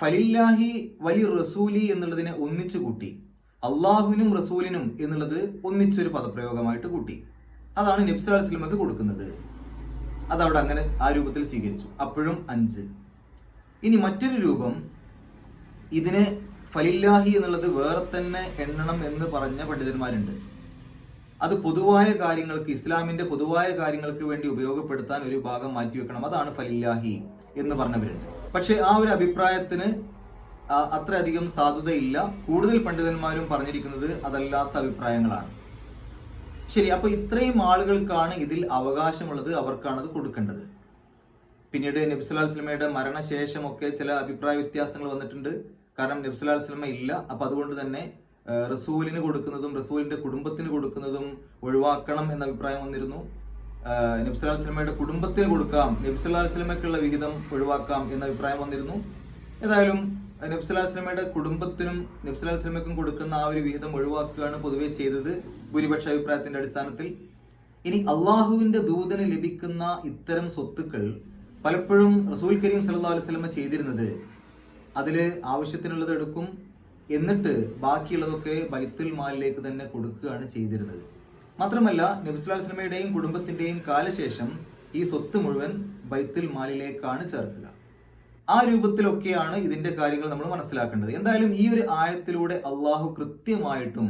ഫലില്ലാഹി വലി റസൂലി എന്നുള്ളതിനെ ഒന്നിച്ചു കൂട്ടി, അള്ളാഹുവിനും റസൂലിനും എന്നുള്ളത് ഒന്നിച്ചൊരു പദപ്രയോഗമായിട്ട് കൂട്ടി. അതാണ് നബി സല്ലല്ലാഹു അലൈഹി വസല്ലമക്ക് കൊടുക്കുന്നത്. അതവിടെ അങ്ങനെ ആ രൂപത്തിൽ സ്വീകരിച്ചു. അപ്പോഴും 5. ഇനി മറ്റൊരു രൂപം, ഇതിനെ ഫലില്ലാഹി എന്നുള്ളത് വേറെ തന്നെ എണ്ണണം എന്ന് പറഞ്ഞ പണ്ഡിതന്മാരുണ്ട്. അത് പൊതുവായ കാര്യങ്ങൾക്ക്, ഇസ്ലാമിന്റെ പൊതുവായ കാര്യങ്ങൾക്ക് വേണ്ടി ഉപയോഗപ്പെടുത്താൻ ഒരു ഭാഗം മാറ്റിവെക്കണം, അതാണ് ഫലില്ലാഹി എന്ന് പറഞ്ഞവരുണ്ട്. പക്ഷെ ആ ഒരു അഭിപ്രായത്തിന് അത്രയധികം സാധുതയില്ല. കൂടുതൽ പണ്ഡിതന്മാരും പറഞ്ഞിരിക്കുന്നത് അതല്ലാത്ത അഭിപ്രായങ്ങളാണ്. ശരി, അപ്പൊ ഇത്രയും ആളുകൾക്കാണ് ഇതിൽ അവകാശമുള്ളത്, അവർക്കാണ് അത് കൊടുക്കേണ്ടത്. പിന്നീട് നബി സല്ലല്ലാഹു അലൈഹി വസല്ലമയുടെ മരണശേഷമൊക്കെ ചില അഭിപ്രായ വ്യത്യാസങ്ങൾ വന്നിട്ടുണ്ട്. കാരണം നബി സല്ലല്ലാഹു അലൈഹി വസല്ലമ ഇല്ല, അപ്പൊ അതുകൊണ്ട് തന്നെ റസൂലിന് കൊടുക്കുന്നതും റസൂലിന്റെ കുടുംബത്തിന് കൊടുക്കുന്നതും ഒഴിവാക്കണം എന്ന അഭിപ്രായം വന്നിരുന്നു. നബി സല്ലല്ലാഹു അലൈഹി വസല്ലമയുടെ കുടുംബത്തിന് കൊടുക്കാം, നബി സല്ലല്ലാഹു അലൈഹി വസല്ലമയ്ക്കുള്ള വിഹിതം ഒഴിവാക്കാം എന്ന അഭിപ്രായം വന്നിരുന്നു. ഏതായാലും നബി സല്ലല്ലാഹു അലൈഹി വസല്ലമയുടെ കുടുംബത്തിനും നബി സല്ലല്ലാഹു അലൈഹി വസല്ലമയ്ക്കും കൊടുക്കുന്ന ആ ഒരു വിഹിതം ഒഴിവാക്കുകയാണ് പൊതുവെ ചെയ്തത്, ഭൂരിപക്ഷ അഭിപ്രായത്തിന്റെ അടിസ്ഥാനത്തിൽ. ഇനി അള്ളാഹുവിന്റെ ദൂതന് ലഭിക്കുന്ന ഇത്തരം സ്വത്തുക്കൾ പലപ്പോഴും റസൂൽ കരീം സല്ലല്ലാഹു അലൈഹി വസല്ലമ ചെയ്തിരുന്നത്, അതിൽ ആവശ്യത്തിനുള്ളത് എടുക്കും, എന്നിട്ട് ബാക്കിയുള്ളതൊക്കെ ബൈത്തുൽ മാലിലേക്ക് തന്നെ കൊടുക്കുകയാണ് ചെയ്തിരുന്നത്. മാത്രമല്ല നബി സല്ലല്ലാഹു അലൈഹി വസല്ലമയുടെയും കുടുംബത്തിന്റെയും കാലശേഷം ഈ സ്വത്ത് മുഴുവൻ ബൈത്തുൽ മാലിലേക്കാണ് ചേർക്കുക. ആ രൂപത്തിലൊക്കെയാണ് ഇതിന്റെ കാര്യങ്ങൾ നമ്മൾ മനസ്സിലാക്കേണ്ടത്. എന്തായാലും ഈ ഒരു ആയത്തിലൂടെ അള്ളാഹു കൃത്യമായിട്ടും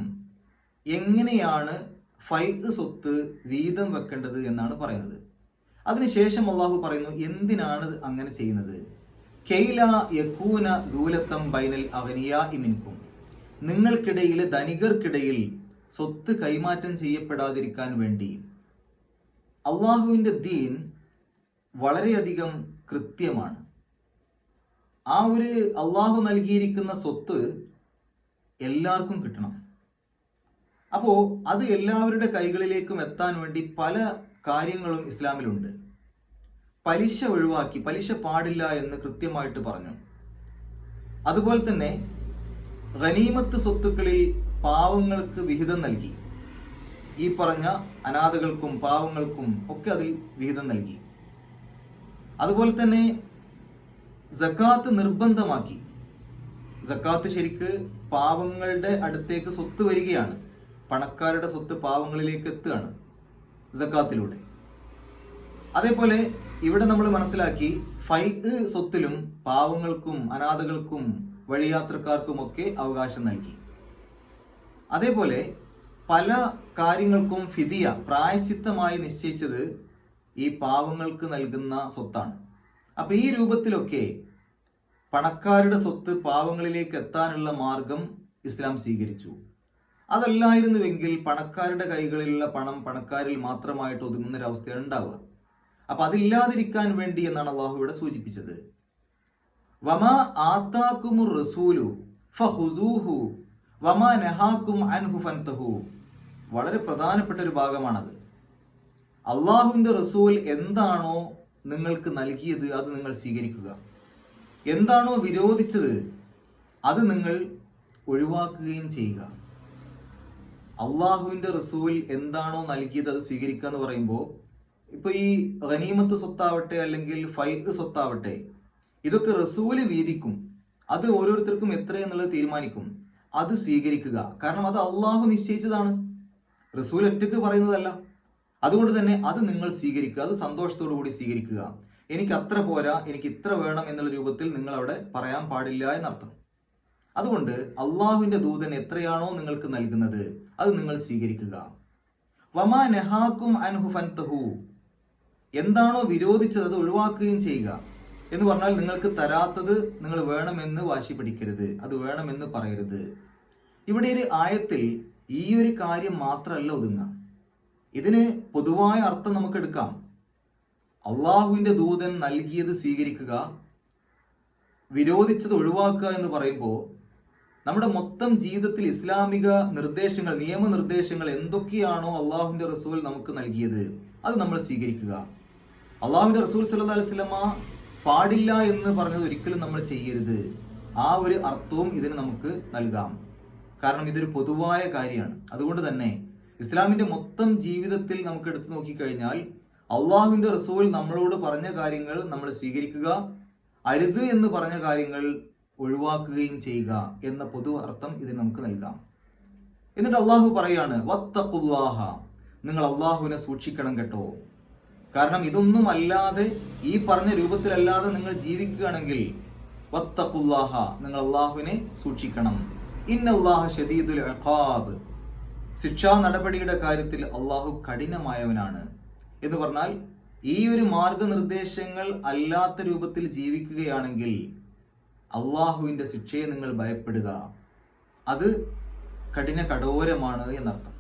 എങ്ങനെയാണ് ഫൈദ് സ്വത്ത് വീതം വെക്കേണ്ടത് എന്നാണ് പറയുന്നത്. അതിനുശേഷം അള്ളാഹു പറയുന്നു എന്തിനാണ് അങ്ങനെ ചെയ്യുന്നത്. കൈല യകൂന ദൂലത്തം ബൈനൽ അഗ്നിയാഇ മിൻകും, നിങ്ങൾക്കിടയിൽ ധനികർക്കിടയിൽ സ്വത്ത് കൈമാറ്റം ചെയ്യപ്പെടാതിരിക്കാൻ വേണ്ടി. അള്ളാഹുവിൻ്റെ ദീൻ വളരെയധികം കൃത്യമാണ്. ആ ഒരു അള്ളാഹു നൽകിയിരിക്കുന്ന സ്വത്ത് എല്ലാവർക്കും കിട്ടണം. അപ്പോൾ അത് എല്ലാവരുടെ കൈകളിലേക്കും എത്താൻ വേണ്ടി പല കാര്യങ്ങളും ഇസ്ലാമിലുണ്ട്. പലിശ ഒഴിവാക്കി, പലിശ പാടില്ല എന്ന് കൃത്യമായിട്ട് പറഞ്ഞു. അതുപോലെ തന്നെ ഗനീമത്ത് സ്വത്തുക്കളിൽ പാവങ്ങൾക്ക് വിഹിതം നൽകി. ഈ പറഞ്ഞ അനാഥകൾക്കും പാവങ്ങൾക്കും ഒക്കെ അതിൽ വിഹിതം നൽകി. അതുപോലെ തന്നെ സക്കാത്ത് നിർബന്ധമാക്കി. സക്കാത്ത് ശരിക്ക് പാവങ്ങളുടെ അടുത്തേക്ക് സ്വത്ത് വരികയാണ്, പണക്കാരുടെ സ്വത്ത് പാവങ്ങളിലേക്ക് എത്തുകയാണ് സക്കാത്തിലൂടെ. അതേപോലെ ഇവിടെ നമ്മൾ മനസ്സിലാക്കി ഫൈദ് സ്വത്തിലും പാവങ്ങൾക്കും അനാഥകൾക്കും വഴിയാത്രക്കാർക്കും ഒക്കെ അവകാശം നൽകി. അതേപോലെ പല കാര്യങ്ങൾക്കും ഫിദിയ പ്രായശ്ചിത്തമായി നിശ്ചയിച്ചത് ഈ പാവങ്ങൾക്ക് നൽകുന്ന സ്വത്താണ്. അപ്പൊ ഈ രൂപത്തിലൊക്കെ പണക്കാരുടെ സ്വത്ത് പാവങ്ങളിലേക്ക് എത്താനുള്ള മാർഗം ഇസ്ലാം സ്വീകരിച്ചു. അതല്ലായിരുന്നുവെങ്കിൽ പണക്കാരുടെ കൈകളിലുള്ള പണം പണക്കാരിൽ മാത്രമായിട്ട് ഒതുങ്ങുന്നൊരവസ്ഥയാണ് ഉണ്ടാവുക. അപ്പൊ അതില്ലാതിരിക്കാൻ വേണ്ടി എന്നാണ് അള്ളാഹു ഇവിടെ സൂചിപ്പിച്ചത്. വമാ ആതാകുമുർ റസൂലു ഫഖുദൂഹു വമാ നഹാകും അൻഹു ഫൻതഹു. വളരെ പ്രധാനപ്പെട്ട ഒരു ഭാഗമാണത്. അള്ളാഹുവിന്റെ റസൂൽ എന്താണോ നിങ്ങൾക്ക് നൽകിയത് അത് നിങ്ങൾ സ്വീകരിക്കുക, എന്താണോ വിരോധിച്ചത് അത് നിങ്ങൾ ഒഴിവാക്കുകയും ചെയ്യുക. അള്ളാഹുവിന്റെ റസൂൽ എന്താണോ നൽകിയത് അത് സ്വീകരിക്കുക എന്ന് പറയുമ്പോൾ ഇപ്പൊ ഈ ഗനീമത്ത് സ്വത്താവട്ടെ അല്ലെങ്കിൽ ഫൈദ് സ്വത്താവട്ടെ, ഇതൊക്കെ റസൂല് വീതിക്കും, അത് ഓരോരുത്തർക്കും എത്രയെന്നുള്ളത് തീരുമാനിക്കും. അത് സ്വീകരിക്കുക, കാരണം അത് അള്ളാഹു നിശ്ചയിച്ചതാണ്, റസൂൽ ഒറ്റയ്ക്ക് പറയുന്നതല്ല. അതുകൊണ്ട് തന്നെ അത് നിങ്ങൾ സ്വീകരിക്കുക, അത് സന്തോഷത്തോടു കൂടി സ്വീകരിക്കുക. എനിക്ക് അത്ര പോരാ, എനിക്ക് ഇത്ര വേണം എന്നുള്ള രൂപത്തിൽ നിങ്ങൾ അവിടെ പറയാൻ പാടില്ല എന്നർത്ഥം. അതുകൊണ്ട് അള്ളാഹുവിന്റെ ദൂതൻ എത്രയാണോ നിങ്ങൾക്ക് നൽകുന്നത് അത് നിങ്ങൾ സ്വീകരിക്കുക. വമാ നഹാകും അൻഹു ഫൻതഹു, എന്താണോ വിരോധിച്ചത് അത് ഒഴിവാക്കുകയും ചെയ്യുക. എന്ന് പറഞ്ഞാൽ നിങ്ങൾക്ക് തരാത്തത് നിങ്ങൾ വേണമെന്ന് വാശി പിടിക്കരുത്, അത് വേണമെന്ന് പറയരുത്. ഇവിടെ ഒരു ആയത്തിൽ ഈ ഒരു കാര്യം മാത്രമല്ല ഒതുങ്ങുക. ഇതിന് പൊതുവായ അർത്ഥം നമുക്ക് എടുക്കാം. അള്ളാഹുവിൻ്റെ ദൂതൻ നൽകിയത് സ്വീകരിക്കുക, വിരോധിച്ചത് ഒഴിവാക്കുക എന്ന് പറയുമ്പോൾ നമ്മുടെ മൊത്തം ജീവിതത്തിൽ ഇസ്ലാമിക നിർദ്ദേശങ്ങൾ, നിയമനിർദ്ദേശങ്ങൾ എന്തൊക്കെയാണോ അള്ളാഹുവിൻ്റെ റസൂൽ നമുക്ക് നൽകിയത് അത് നമ്മൾ സ്വീകരിക്കുക. അള്ളാഹുവിൻ്റെ റസൂൽ സല്ലല്ലാഹു അലൈഹി വസല്ലമ പാടില്ല എന്ന് പറഞ്ഞത് ഒരിക്കലും നമ്മൾ ചെയ്യരുത്. ആ ഒരു അർത്ഥവും ഇതിന് നമുക്ക് നൽകാം. കാരണം ഇതൊരു പൊതുവായ കാര്യമാണ്. അതുകൊണ്ട് തന്നെ ഇസ്ലാമിൻ്റെ മൊത്തം ജീവിതത്തിൽ നമുക്ക് എടുത്തു നോക്കിക്കഴിഞ്ഞാൽ അള്ളാഹുവിൻ്റെ റസൂൽ നമ്മളോട് പറഞ്ഞ കാര്യങ്ങൾ നമ്മൾ സ്വീകരിക്കുക, അരുത് എന്ന് പറഞ്ഞ കാര്യങ്ങൾ ഒഴിവാക്കുകയും ചെയ്യുക എന്ന പൊതു അർത്ഥം ഇതിന് നമുക്ക് നൽകാം. എന്നിട്ട് അള്ളാഹു പറയാണ്, വത്തഖുല്ലാഹ, നിങ്ങൾ അള്ളാഹുവിനെ സൂക്ഷിക്കണം കേട്ടോ. കാരണം ഇതൊന്നും അല്ലാതെ, ഈ പറഞ്ഞ രൂപത്തിലല്ലാതെ നിങ്ങൾ ജീവിക്കുകയാണെങ്കിൽ വത്തഖുല്ലാഹ, നിങ്ങൾ അള്ളാഹുവിനെ സൂക്ഷിക്കണം. ഇന്നല്ലാഹ ശദീദുൽ ഇഖാബ്, ശിക്ഷാ നടപടിയുടെ കാര്യത്തിൽ അള്ളാഹു കഠിനമായവനാണ് എന്ന് പറഞ്ഞാൽ ഈ ഒരു മാർഗനിർദ്ദേശങ്ങൾ അല്ലാത്ത രൂപത്തിൽ ജീവിക്കുകയാണെങ്കിൽ അള്ളാഹുവിൻ്റെ ശിക്ഷയെ നിങ്ങൾ ഭയപ്പെടുക, അത് കഠോരമാണ് എന്നർത്ഥം.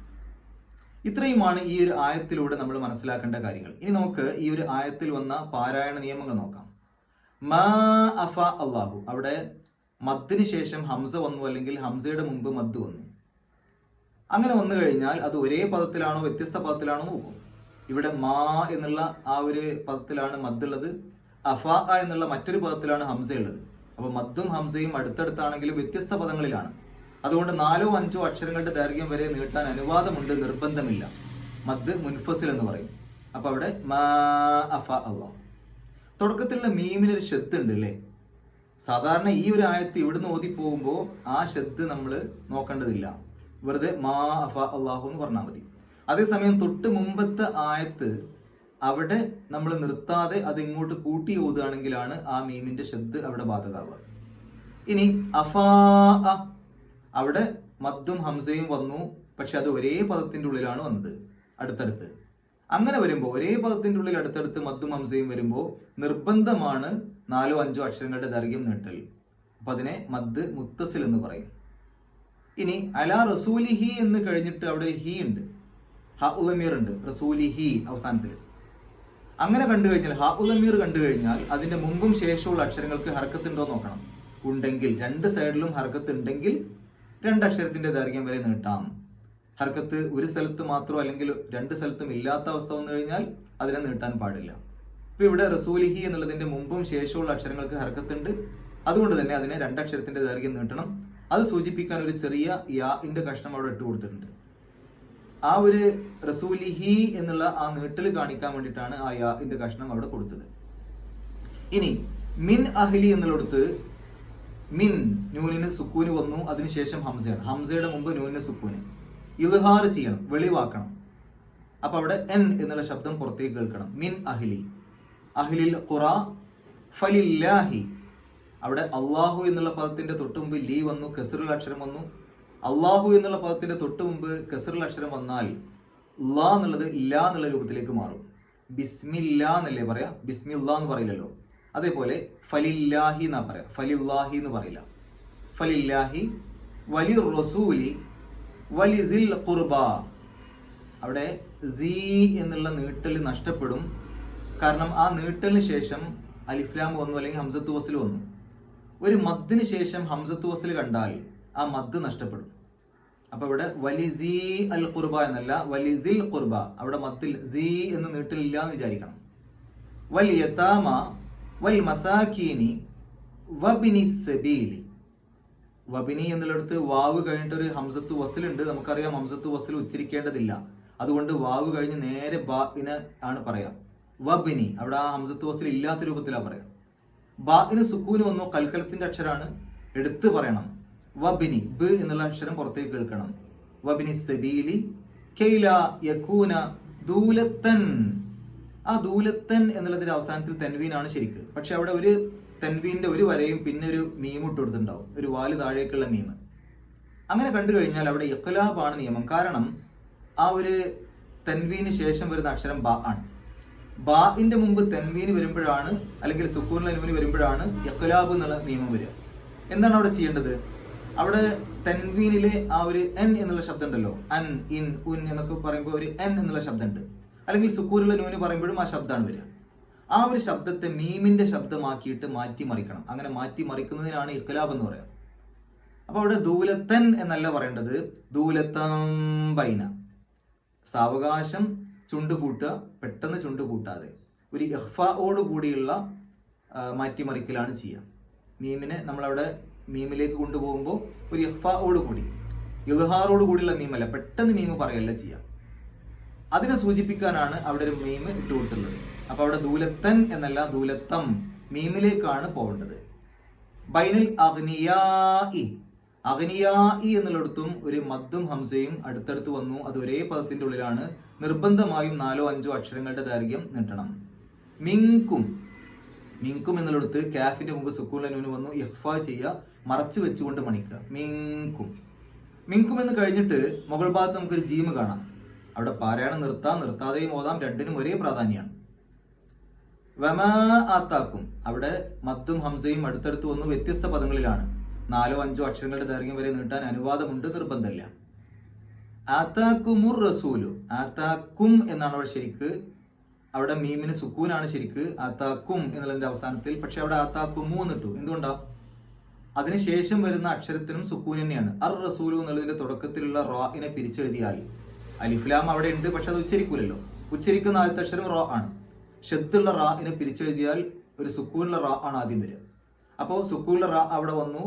ഇത്രയുമാണ് ഈ ഒരു ആയത്തിലൂടെ നമ്മൾ മനസ്സിലാക്കേണ്ട കാര്യങ്ങൾ. ഇനി നമുക്ക് ഈ ഒരു ആയത്തിൽ വന്ന പാരായണ നിയമങ്ങൾ നോക്കാം. മാ അഫ അള്ളാഹു, അവിടെ മദ്ദിന് ശേഷം ഹംസ വന്നു, അല്ലെങ്കിൽ ഹംസയുടെ മുമ്പ് മദ് വന്നു. അങ്ങനെ വന്നു കഴിഞ്ഞാൽ അത് ഒരേ പദത്തിലാണോ വ്യത്യസ്ത പദത്തിലാണോ നോക്കും. ഇവിടെ മാ എന്നുള്ള ആ ഒരു പദത്തിലാണ് മദ്ദുള്ളത്, അഫ എന്നുള്ള മറ്റൊരു പദത്തിലാണ് ഹംസ ഉള്ളത്. അപ്പോൾ മദ്ദും ഹംസയും അടുത്തടുത്താണെങ്കിലും വ്യത്യസ്ത പദങ്ങളിലാണ്. അതുകൊണ്ട് 4 or 5 അക്ഷരങ്ങളുടെ ദൈർഘ്യം വരെ നീട്ടാൻ അനുവാദമുണ്ട്, നിർബന്ധമില്ല. മദ് മുൻഫസിൽ എന്ന് പറയും. അപ്പോൾ അവിടെ മാ അഫ അള്ളാഹ്. തുടക്കത്തിലുള്ള മീമിനൊരു ഷദ് ഉണ്ട് അല്ലേ? സാധാരണ ഈ ഒരു ആയത്ത് ഇവിടുന്ന് ഓതി പോകുമ്പോൾ ആ ഷദ് നമ്മൾ നോക്കേണ്ടതില്ല, വെറുതെ മാ അഫ അള്ളാഹു എന്ന് പറഞ്ഞാൽ മതി. അതേസമയം തൊട്ട് മുമ്പത്തെ ആയത്ത് അവിടെ നമ്മൾ നിർത്താതെ അത് ഇങ്ങോട്ട് കൂട്ടി ഓതുകയാണെങ്കിലാണ് ആ മീമിന്റെ ഷദ് അവിടെ ബാധകാവുക. ഇനി അഫാ, അവിടെ മദ്ദും ഹംസയും വന്നു, പക്ഷെ അത് ഒരേ പദത്തിന്റെ ഉള്ളിലാണ് വന്നത്, അടുത്തടുത്ത്. അങ്ങനെ വരുമ്പോൾ ഒരേ പദത്തിന്റെ ഉള്ളിൽ അടുത്തടുത്ത് മദ്ദും ഹംസയും വരുമ്പോൾ നിർബന്ധമാണ് 4 or 5 അക്ഷരങ്ങളുടെ ദൈർഘ്യം നീട്ടൽ. അപ്പൊ അതിനെ മദ് മുത്തസിൽ എന്ന് പറയും. ഇനി അലാ റസൂലിഹി എന്ന് കഴിഞ്ഞിട്ട് അവിടെ ഹി ഉണ്ട്, ഹ ഉലമീർ ഉണ്ട്, റസൂലിഹി അവസാനത്തിൽ. അങ്ങനെ കണ്ടു കഴിഞ്ഞാൽ, ഹ ഉലമീർ കണ്ടു കഴിഞ്ഞാൽ അതിന്റെ മുമ്പും ശേഷമുള്ള അക്ഷരങ്ങൾക്ക് ഹർക്കത്ത് ഉണ്ടോ നോക്കണം. ഉണ്ടെങ്കിൽ, 2 സൈഡിലും ഹർക്കത്ത് ഉണ്ടെങ്കിൽ 2 അക്ഷരത്തിന്റെ ദൈർഘ്യം വരെ നീട്ടാം. ഹർക്കത്ത് ഒരു സ്ഥലത്ത് മാത്രമോ അല്ലെങ്കിൽ 2 സ്ഥലത്തും ഇല്ലാത്ത അവസ്ഥ വന്നു കഴിഞ്ഞാൽ അതിനെ നീട്ടാൻ പാടില്ല. ഇപ്പൊ ഇവിടെ റസൂലിഹി എന്നുള്ളതിന്റെ മുമ്പും ശേഷമുള്ള അക്ഷരങ്ങൾക്ക് ഹർക്കത്തുണ്ട്, അതുകൊണ്ട് തന്നെ അതിനെ 2 അക്ഷരത്തിന്റെ ദൈർഘ്യം നീട്ടണം. അത് സൂചിപ്പിക്കാൻ ഒരു ചെറിയ യാന്റെ കഷ്ണം അവിടെ ഇട്ട് കൊടുത്തിട്ടുണ്ട്. ആ ഒരു റസൂലിഹി എന്നുള്ള ആ നീട്ടൽ കാണിക്കാൻ വേണ്ടിയിട്ടാണ് ആ യാന്റെ കഷ്ണം അവിടെ കൊടുത്തത്. ഇനി മിൻ അഹ്ലി എന്നുള്ളടത്ത് മിൻ, നൂനിന് സുക്കൂന് വന്നു, അതിനുശേഷം ഹംസയാണ്. ഹംസയുടെ മുമ്പ് നൂനിന് സുക്കൂന്. ഇൽഹാർ ചെയ്യണം, വെളിവാക്കണം. അപ്പൊ അവിടെ എൻ എന്നുള്ള ശബ്ദം പുറത്തേക്ക് കേൾക്കണം. മിൻ അഹ്ലി, അഹ്ലിൽ ഖുറ ഫലില്ലാഹി. അവിടെ അള്ളാഹു എന്നുള്ള പദത്തിന്റെ തൊട്ട് മുമ്പ് ലീ വന്നു, കസ്റുൽ അക്ഷരം വന്നു. അള്ളാഹു എന്നുള്ള പദത്തിന്റെ തൊട്ട് മുമ്പ് കസ്റുൽ അക്ഷരം വന്നാൽ ലാ എന്നുള്ളത് ലാ എന്നുള്ള രൂപത്തിലേക്ക് മാറും. ബിസ്മില്ലാ എന്നല്ലേ പറയാ, ബിസ്മില്ലാ എന്ന് പറയില്ലല്ലോ. അതേപോലെ ഫലില്ലാഹി എന്നാ പറയാ, ഫലില്ലാഹി എന്ന് പറയില്ല. ഫലില്ലാഹി വലി റസൂലി വലിസിൽ ഖുർബ. അവിടെ സീ എന്നുള്ള നീട്ടൽ നഷ്ടപ്പെടും. കാരണം ആ നീട്ടലിന് ശേഷം അലിഫ്ലാം വന്നു, അല്ലെങ്കിൽ ഹംസത്ത് വസ്ൽ വന്നു. ഒരു മദ്ദിന് ശേഷം ഹംസത്ത് വസ്ൽ കണ്ടാൽ ആ മദ് നഷ്ടപ്പെടും. അപ്പൊ ഇവിടെ വലിസി അൽ ഖുർബ എന്നല്ല, വലിസിൽ ഖുർബ. അവിടെ മദ്ദിൽ സീ എന്ന് നീട്ടലില്ല എന്ന് വിചാരിക്കണം. വൽ യതാമ വൽ മസാക്കീനി വബിനി സബീലി. വബിനി എന്നുള്ളിടത്ത് വാവ് കഴിഞ്ഞിട്ട് ഒരു ഹംസത്ത് വസ്ൽ ഉണ്ട്. നമുക്കറിയാം ഹംസത്ത് വസ്ൽ ഉച്ചരിക്കേണ്ടതില്ല, അതുകൊണ്ട് വാവ് കഴിഞ്ഞ് നേരെ ബാഇന് ആണ് പറയാം. വബിനി, അവിടെ ആ ഹംസത്ത് വസ്ൽ ഇല്ലാത്ത രൂപത്തിലാണ് പറയാം. ബാഇന് സുക്കൂന് വന്നു, കൽക്കലത്തിന്റെ അക്ഷരാണ്, എടുത്ത് പറയണം. വബിനി, ബ് എന്നുള്ള അക്ഷരം പുറത്തേക്ക് കേൾക്കണം. വബിനി സബീലി കൈല യകൂന ദൂലത്തൻ. ആ ദൂലത്തൻ എന്നുള്ളതിന്റെ അവസാനത്തിൽ തെൻവീനാണ് ശരിക്ക്. പക്ഷെ അവിടെ ഒരു തെൻവീന്റെ ഒരു വരയും പിന്നെ ഒരു മീം ഇട്ട് കൊടുത്തിട്ടുണ്ടാവും, ഒരു വാല് താഴേക്കുള്ള മീം. അങ്ങനെ കണ്ടു കഴിഞ്ഞാൽ അവിടെ ഇഖ്ലാബാണ് നിയമം. കാരണം ആ ഒരു തെൻവീന് ശേഷം വരുന്ന അക്ഷരം ബ ആണ്. ബാഇന്റെ മുമ്പ് തെൻവീന് വരുമ്പോഴാണ്, അല്ലെങ്കിൽ സുക്കൂനിലെ നൂന് വരുമ്പോഴാണ് ഇഖ്ലാബ് എന്നുള്ള നിയമം വരിക. എന്താണ് അവിടെ ചെയ്യേണ്ടത്? അവിടെ തൻവീനിലെ ആ ഒരു എൻ എന്നുള്ള ശബ്ദം ഉണ്ടല്ലോ, അൻ, ഇൻ, ഉൻ എന്നൊക്കെ പറയുമ്പോൾ ഒരു എൻ എന്നുള്ള ശബ്ദമുണ്ട്. അല്ലെങ്കിൽ സുക്കൂനുള്ള നൂന് പറയുമ്പോഴും ആ ശബ്ദമാണ് വരിക. ആ ഒരു ശബ്ദത്തെ മീമിന്റെ ശബ്ദമാക്കിയിട്ട് മാറ്റിമറിക്കണം. അങ്ങനെ മാറ്റിമറിക്കുന്നതിനാണ് ഇഖ്ലാബ് എന്ന് പറയാം. അപ്പൊ അവിടെ ദൂലത്തൻ എന്നല്ല പറയേണ്ടത്, ദൂലത്തം ബൈന. സാവകാശം ചുണ്ട് കൂട്ടുക, പെട്ടെന്ന് ചുണ്ട് കൂട്ടാതെ ഒരു ഇഖ്ഫാഓട് കൂടിയുള്ള മാറ്റിമറിക്കലാണ് ചെയ്യുക. മീമിനെ നമ്മളവിടെ മീമിലേക്ക് കൊണ്ടുപോകുമ്പോൾ ഒരു ഇഖ്ഫാഓട് കൂടി, ഇൽഹാറോട് കൂടിയുള്ള മീമല്ല, പെട്ടെന്ന് മീമ് പറയല്ല ചെയ്യുക. അതിനെ സൂചിപ്പിക്കാനാണ് അവിടെ ഒരു മീമ് ഇട്ട് കൊടുത്തുള്ളത്. അപ്പൊ അവിടെ ദൂലത്തൻ എന്നല്ല, ദൂലത്തം, മീമിലേക്കാണ് പോകേണ്ടത്. ബൈനൽ അഗ്നിയാഇ, അഗ്നിയാഇ എന്നുള്ളിടത്തും ഒരു മദ്ദും ഹംസയും അടുത്തടുത്ത് വന്നു. അത് ഒരേ പദത്തിന്റെ ഉള്ളിലാണ്. നിർബന്ധമായും 4-5 അക്ഷരങ്ങളുടെ ദൈർഘ്യം നീട്ടണം. മിങ്കും, മിങ്കും എന്നുള്ളിടത്ത് കാഫിന്റെ മുമ്പ് സുക്കൂനിലെ നൂന് വന്നു, ഇഖ്ഫാ ചെയ്യുക, മറച്ചു വെച്ചുകൊണ്ട് മണിക്കുക. മിങ്കും, മിങ്കും എന്ന് കഴിഞ്ഞിട്ട് മുകൾ ഭാഗത്ത് നമുക്കൊരു ജീമ് കാണാം. അവിടെ പാരായണം നിർത്താതെയും ഓതാം, രണ്ടിനും ഒരേ പ്രാധാന്യമാണ്. വമാ ആത്താക്കും, അവിടെ മദ്ദും ഹംസയും അടുത്തടുത്ത് വന്നു, വ്യത്യസ്ത പദങ്ങളിലാണ്. 4-5 അക്ഷരങ്ങളുടെ ദൈർഘ്യം വരെ നീട്ടാൻ അനുവാദമുണ്ട്, നിർബന്ധമില്ല. ആത്താക്കുമുർ റസൂലു, ആത്താക്കും എന്നാണ് അവിടെ ശരിക്ക്. അവിടെ മീമിന് സുക്കൂനാണ് ശരിക്ക്, ആത്താക്കും എന്നുള്ളതിന്റെ അവസാനത്തിൽ. പക്ഷെ അവിടെ ആത്താക്കുമു എന്നിട്ടു. എന്തുകൊണ്ടാ? അതിനുശേഷം വരുന്ന അക്ഷരത്തിനും സുക്കൂൻ തന്നെയാണ്. അർ റസൂലു എന്നുള്ളതിന്റെ തുടക്കത്തിലുള്ള റാഇനെ പിരിച്ചെഴുതിയാൽ, അലിഫ്ലാം അവിടെ ഉണ്ട്, പക്ഷെ അത് ഉച്ചരിക്കൂലല്ലോ. ഉച്ചരിക്കുന്ന ആദ്യത്തെ അക്ഷരം റ ആണ്. ഷദ്ദുള്ള റാഇനെ പിരിച്ചെഴുതിയാൽ ഒരു സുക്കൂനുള്ള റാ ആണ് ആദ്യം വരിക. അപ്പോൾ സുക്കൂനുള്ള റാ അവിടെ വന്നു.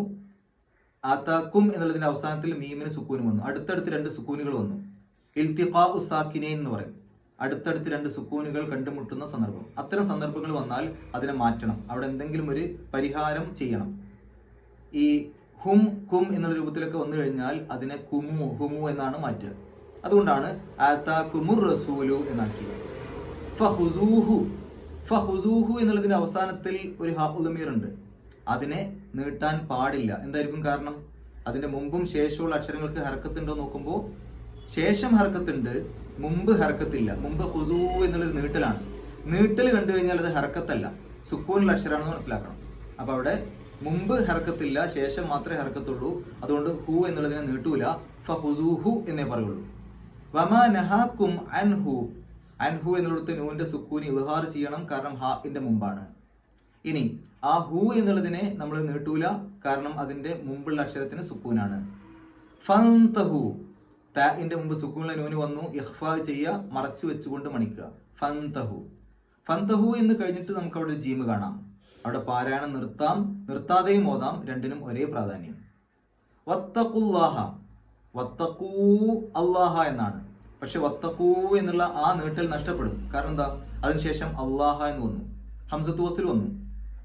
ആത്താക്കും എന്നുള്ളതിന്റെ അവസാനത്തിൽ മീമിന് സുക്കൂനും വന്നു. അടുത്തടുത്ത് 2 സുക്കൂനുകൾ വന്നു. ഇൽത്തിഖാഉ സാക്കിനൈൻ എന്ന് പറയും. അടുത്തടുത്ത് 2 സുക്കൂനുകൾ കണ്ടുമുട്ടുന്ന സന്ദർഭം. അത്തരം സന്ദർഭങ്ങൾ വന്നാൽ അതിനെ മാറ്റണം. അവിടെ എന്തെങ്കിലും ഒരു പരിഹാരം ചെയ്യണം. ഈ ഹും, കും എന്നുള്ള രൂപത്തിലൊക്കെ വന്നു കഴിഞ്ഞാൽ അതിനെ കുമു, ഹുമു എന്നാണ് മാറ്റുക. അതുകൊണ്ടാണ് ആത്താക്കുമുർ റസൂലു എന്നാക്കിയത്. ഫഹുദൂഹു, ഫഹുദൂഹു എന്നുള്ളതിന്റെ അവസാനത്തിൽ ഒരു ഹാഉൽ ദമീർ ഉണ്ട്. അതിനെ നീട്ടാൻ പാടില്ല. എന്തായിരിക്കും കാരണം? അതിന്റെ മുമ്പും ശേഷമുള്ള അക്ഷരങ്ങൾക്ക് ഹർക്കത്തുണ്ടോ നോക്കുമ്പോൾ ശേഷം ഹർക്കത്തുണ്ട്, മുമ്പ് ഹർക്കത്തില്ല. മുമ്പ് ഹുദൂ എന്നുള്ളൊരു നീട്ടലാണ്. നീട്ടൽ കണ്ടു കഴിഞ്ഞാൽ അത് ഹർക്കത്തല്ല, സുക്കൂനുള്ള അക്ഷരമാണെന്ന് മനസ്സിലാക്കണം. അപ്പൊ അവിടെ മുമ്പ് ഹർക്കത്തില്ല, ശേഷം മാത്രമേ ഹർക്കത്തുള്ളൂ. അതുകൊണ്ട് ഹു എന്നുള്ളതിനെ നീട്ടൂല, ഫഹുദൂഹു എന്നേ പറയുള്ളൂ. വമാ നഹാക്കും അൻഹു, അൻഹു എന്നുള്ളത് നൂന്റെ സുക്കൂനി ഇൽഹാർ ചെയ്യണം, കാരണം ഹാഇന്റെ മുമ്പാണ്. ഇനി ആ ഹു എന്നുള്ളതിനെ നമ്മൾ നീട്ടൂല, കാരണം അതിന്റെ മുമ്പുള്ള അക്ഷരത്തിന് സുക്കൂനാണ്. ഫന്തഹു, താഇന്റെ മുമ്പ് സുക്കൂനുള്ള നൂന് വന്നു, ഇഖ്ഫാ ചെയ്യുക, മറച്ചു വെച്ചുകൊണ്ട് മണിക്കുക. ഫന്തഹു, ഫന്തഹു എന്ന് കഴിഞ്ഞിട്ട് നമുക്ക് അവിടെ ഒരു ജീമ് കാണാം. അവിടെ പാരായണം നിർത്താം, നിർത്താതെയും ഓതാം, രണ്ടിനും ഒരേ പ്രാധാന്യം. വത്തഖുല്ലാഹ, വത്തഖൂ അല്ലാഹ എന്നാണ്. പക്ഷെ വത്തഖൂ എന്നുള്ള ആ നീട്ടൽ നഷ്ടപ്പെടും. കാരണം എന്താ? അതിനുശേഷം അല്ലാഹ എന്ന് വന്നു, ഹംസത്തു വസ്ൽ വന്നു.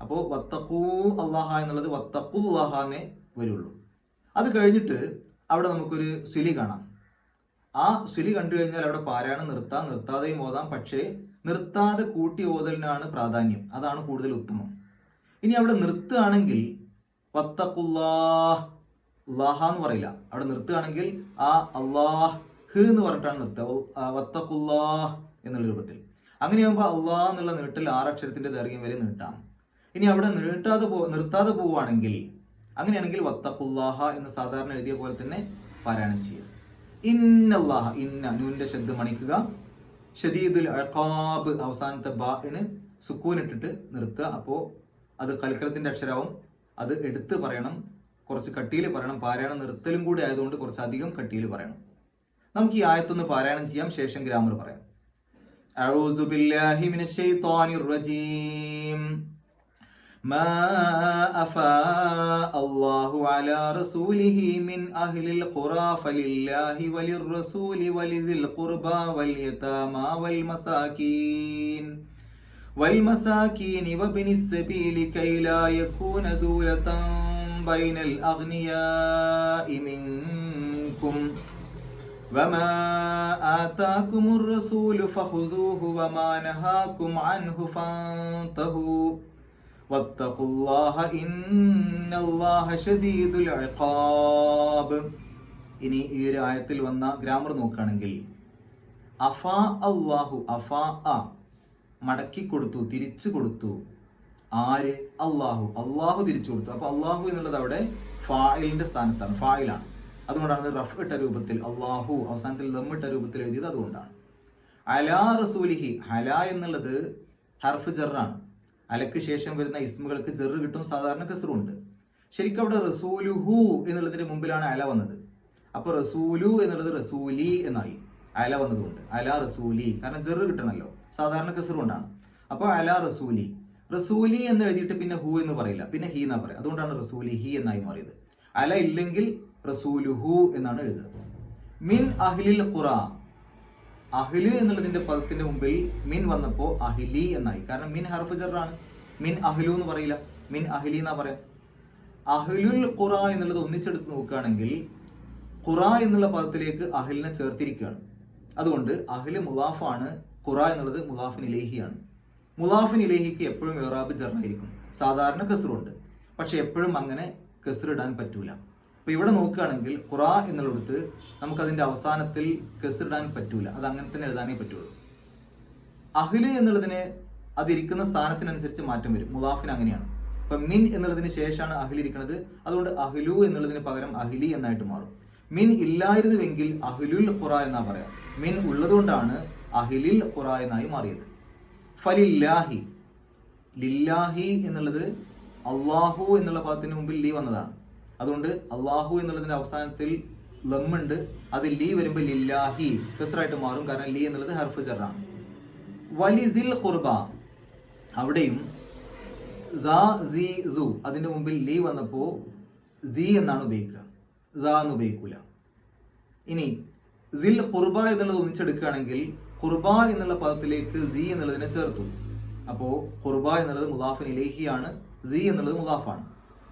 അപ്പോൾ വത്തഖൂ അല്ലാഹ എന്നുള്ളത് വത്തഖുല്ലാഹ എന്നേ വരുള്ളൂ. അത് കഴിഞ്ഞിട്ട് അവിടെ നമുക്കൊരു സ്വിലി കാണാം. ആ സ്വിലി കണ്ടു കഴിഞ്ഞാൽ അവിടെ പാരായണം നിർത്താം, നിർത്താതെയും ഓതാം. പക്ഷേ നിർത്താതെ കൂട്ടി ഓതലിനാണ് പ്രാധാന്യം, അതാണ് കൂടുതൽ ഉത്തമം. ഇനി അവിടെ നിർത്തുകയാണെങ്കിൽ വത്തഖുല്ലാഹ്, അല്ലാഹ എന്ന് പറയില്ല. അവിടെ നിർത്തുകയാണെങ്കിൽ ആ അല്ലാഹ് എന്ന് പറഞ്ഞിട്ടാണ് നിർത്തുക, വത്തഖുല്ലാഹ് എന്നുള്ള രൂപത്തിൽ. അങ്ങനെയാകുമ്പോൾ അല്ലാഹ് എന്നുള്ള നീട്ടൽ 6 അക്ഷരത്തിന്റെ ദൈർഘ്യം വരെ നീട്ടാം. ഇനി അവിടെ നിർത്താതെ പോവുകയാണെങ്കിൽ, അങ്ങനെയാണെങ്കിൽ വത്തഖുല്ലാഹ എന്ന് സാധാരണ എഴുതിയ പോലെ തന്നെ പാരായണം ചെയ്യുക. ഇന്നല്ലാഹ, ഇന്ന നൂന്റെ ശബ്ദം മണിക്കുക. ഷദീദുൽ ഇഖാബ് അവസാനത്തെ ബാഇന് സുക്കൂൻ ഇട്ടിട്ട് നിർത്തുക. അപ്പോൾ അത് കൽക്കലത്തിന്റെ അക്ഷരവും. അത് എടുത്ത് പറയണം, കുറച്ച് കട്ടിയിൽ പറയണം. പാരായണം നിർത്തലും കൂടി ആയതുകൊണ്ട് കുറച്ച് അധികം കട്ടിയിൽ പറയണം. നമുക്ക് ഈ ആയത്തൊന്ന് പാരായണം ചെയ്യാം, ശേഷം ഗ്രാമർ പറയാം. അഊദു ബില്ലാഹി മിനശ് ശൈത്വാനിർ റജീം. മാ അഫാ അല്ലാഹു അലാ റസൂലിഹി മിൻ അഹ്ലിൽ ഖുറാ ഫലില്ലാഹി വലിർ റസൂലി വലിദിൽ ഖുർബാ വൽ യതാമാ വൽ മസാകീൻ വബിനിസ് സബീലി കൈ ലാ യകൂന ദൂലതൻ ബൈനൽ അഗ്നിയാഇ മിൻകും വമാ ആതാകുമുർ റസൂലു ഫഖുദൂഹു വമാ നഹാകും അൻഹു ഫന്തഹു വത്തഖുല്ലാഹ ഇന്നല്ലാഹ ശദീദുൽ ഇഖാബ്. ഇനി ഈ ഒരു ആയത്തിൽ വന്ന ഗ്രാമർ നോക്കുകയാണെങ്കിൽ അഫാ അല്ലാഹു, അഫാ അ മടക്കി കൊടുത്തു, തിരിച്ചു കൊടുത്തു. ആര്? അല്ലാഹു, അല്ലാഹു തിരിച്ചു കൊടുത്തു. അപ്പൊ അല്ലാഹു എന്നുള്ളത് അവിടെ ഫായിലിന്റെ സ്ഥാനത്താണ്, ഫായിലാണ്. അതുകൊണ്ടാണ് റഫ് ഇട്ട രൂപത്തിൽ, അള്ളാഹു അവസാനത്തിൽ ദം ഇട്ട രൂപത്തിൽ എഴുതിയത്. അതുകൊണ്ടാണ്. അലാ റസൂലിഹി, അല എന്നുള്ളത് ഹർഫ് ജറാണ്. അലക്ക് ശേഷം വരുന്ന ഇസ്മുകൾക്ക് ജെറ് കിട്ടും, സാധാരണ കസ്റുണ്ട്. ശരിക്കും അവിടെ റസൂലുഹു എന്നുള്ളതിന്റെ മുമ്പിലാണ് അല വന്നത്. അപ്പൊ റസൂലു എന്നുള്ളത് റസൂലി എന്നായി, അല വന്നതുകൊണ്ട്. അല റസൂലി, കാരണം ജെറ് കിട്ടണമല്ലോ, സാധാരണ കസ്റു കൊണ്ടാണ്. അപ്പോൾ അല റസൂലി, റസൂലി എന്ന് എഴുതിയിട്ട് പിന്നെ ഹു എന്ന് പറയില്ല, പിന്നെ ഹി എന്നാ പറയാം. അതുകൊണ്ടാണ് റസൂലി ഹി എന്നായി മാറിയത്. അല ഇല്ലെങ്കിൽ റസൂലുഹു എന്നാണ് എഴുതുക. മിൻ അഹ്ലിൽ ഖുറ, അഹ്ല് എന്നുള്ളതിന്റെ പദത്തിന്റെ മുമ്പിൽ മിൻ വന്നപ്പോൾ അഹ്ലി എന്നായി. കാരണം മിൻ ഹർഫ് ജറാണ്. മിൻ അഹ്ലു എന്ന് പറയില്ല, മിൻ അഹ്ലി എന്നാ പറയാം. അഹ്ലുൽ ഖുറ എന്നുള്ളത് ഒന്നിച്ചെടുത്ത് നോക്കുകയാണെങ്കിൽ ഖുറ എന്നുള്ള പദത്തിലേക്ക് അഹ്ലിനെ ചേർത്തിരിക്കുകയാണ്. അതുകൊണ്ട് അഹ്ല് മുലാഫാണ്, ഖുറ എന്നുള്ളത് മുലാഫിൻ ഇലൈഹിയാണ്. മുലാഫിൻ ഇലൈഹിക്ക് എപ്പോഴും ഇറാബ് ജറായിരിക്കും, സാധാരണ കസ്റുണ്ട്. പക്ഷെ എപ്പോഴും അങ്ങനെ കസ്ർ ഇടാൻ പറ്റൂല. അപ്പൊ ഇവിടെ നോക്കുകയാണെങ്കിൽ ഖുറ എന്നുള്ളിടത്ത് നമുക്കതിന്റെ അവസാനത്തിൽ കസ്ർ ഇടാൻ പറ്റൂല, അത് അങ്ങനെ തന്നെ എഴുതാനേ പറ്റുള്ളൂ. അഹ്ല് എന്നുള്ളതിന് അതിരിക്കുന്ന സ്ഥാനത്തിനനുസരിച്ച് മാറ്റം വരും. മുലാഫിന് അങ്ങനെയാണ്. ഇപ്പൊ മിൻ എന്നുള്ളതിന് ശേഷമാണ് അഹ്ലി ഇരിക്കുന്നത്, അതുകൊണ്ട് അഹ്ലു എന്നുള്ളതിന് പകരം അഹ്ലി എന്നായിട്ട് മാറും. മിൻ ഇല്ലായിരുന്നുവെങ്കിൽ അഹ്ലുൽ ഖുറ എന്നാ പറയാം. മിൻ ഉള്ളതുകൊണ്ടാണ് അഹ്ലിൽ ഖുറ എന്നായി മാറിയത്. ഫലില്ലാഹി, ലില്ലാഹി എന്നുള്ളത് അള്ളാഹു എന്നുള്ള പദത്തിന് മുമ്പിൽ ലീ വന്നതാണ്. അതുകൊണ്ട് അള്ളാഹു എന്നുള്ളതിന്റെ അവസാനത്തിൽ ലമ്മുണ്ട്, അത് ലീ വരുമ്പോൾ ലില്ലാഹി കസ്റായിട്ട് മാറും, കാരണം ലീ എന്നുള്ളത് ഹർഫ് ജറാണ്. വലിസിൽ ഖുർബ, അവിടെയും അതിന്റെ മുമ്പിൽ ലീ വന്നപ്പോൾ ദി എന്നാണ് ഉപയോഗിക്കുക, എന്ന് ഉപയോഗിക്കൂല. ഇനി ദിൽ ഖുർബ എന്നുള്ളത് ഒന്നിച്ചെടുക്കുകയാണെങ്കിൽ ഖുർബ എന്നുള്ള പദത്തിലേക്ക് ദി എന്നുള്ളതിനെ ചേർത്തു. അപ്പോൾ ഖുർബ എന്നുള്ളത് മുലാഫിൻ ഇലൈഹിയാണ്, ദി എന്നുള്ളത് മുലാഫാണ്.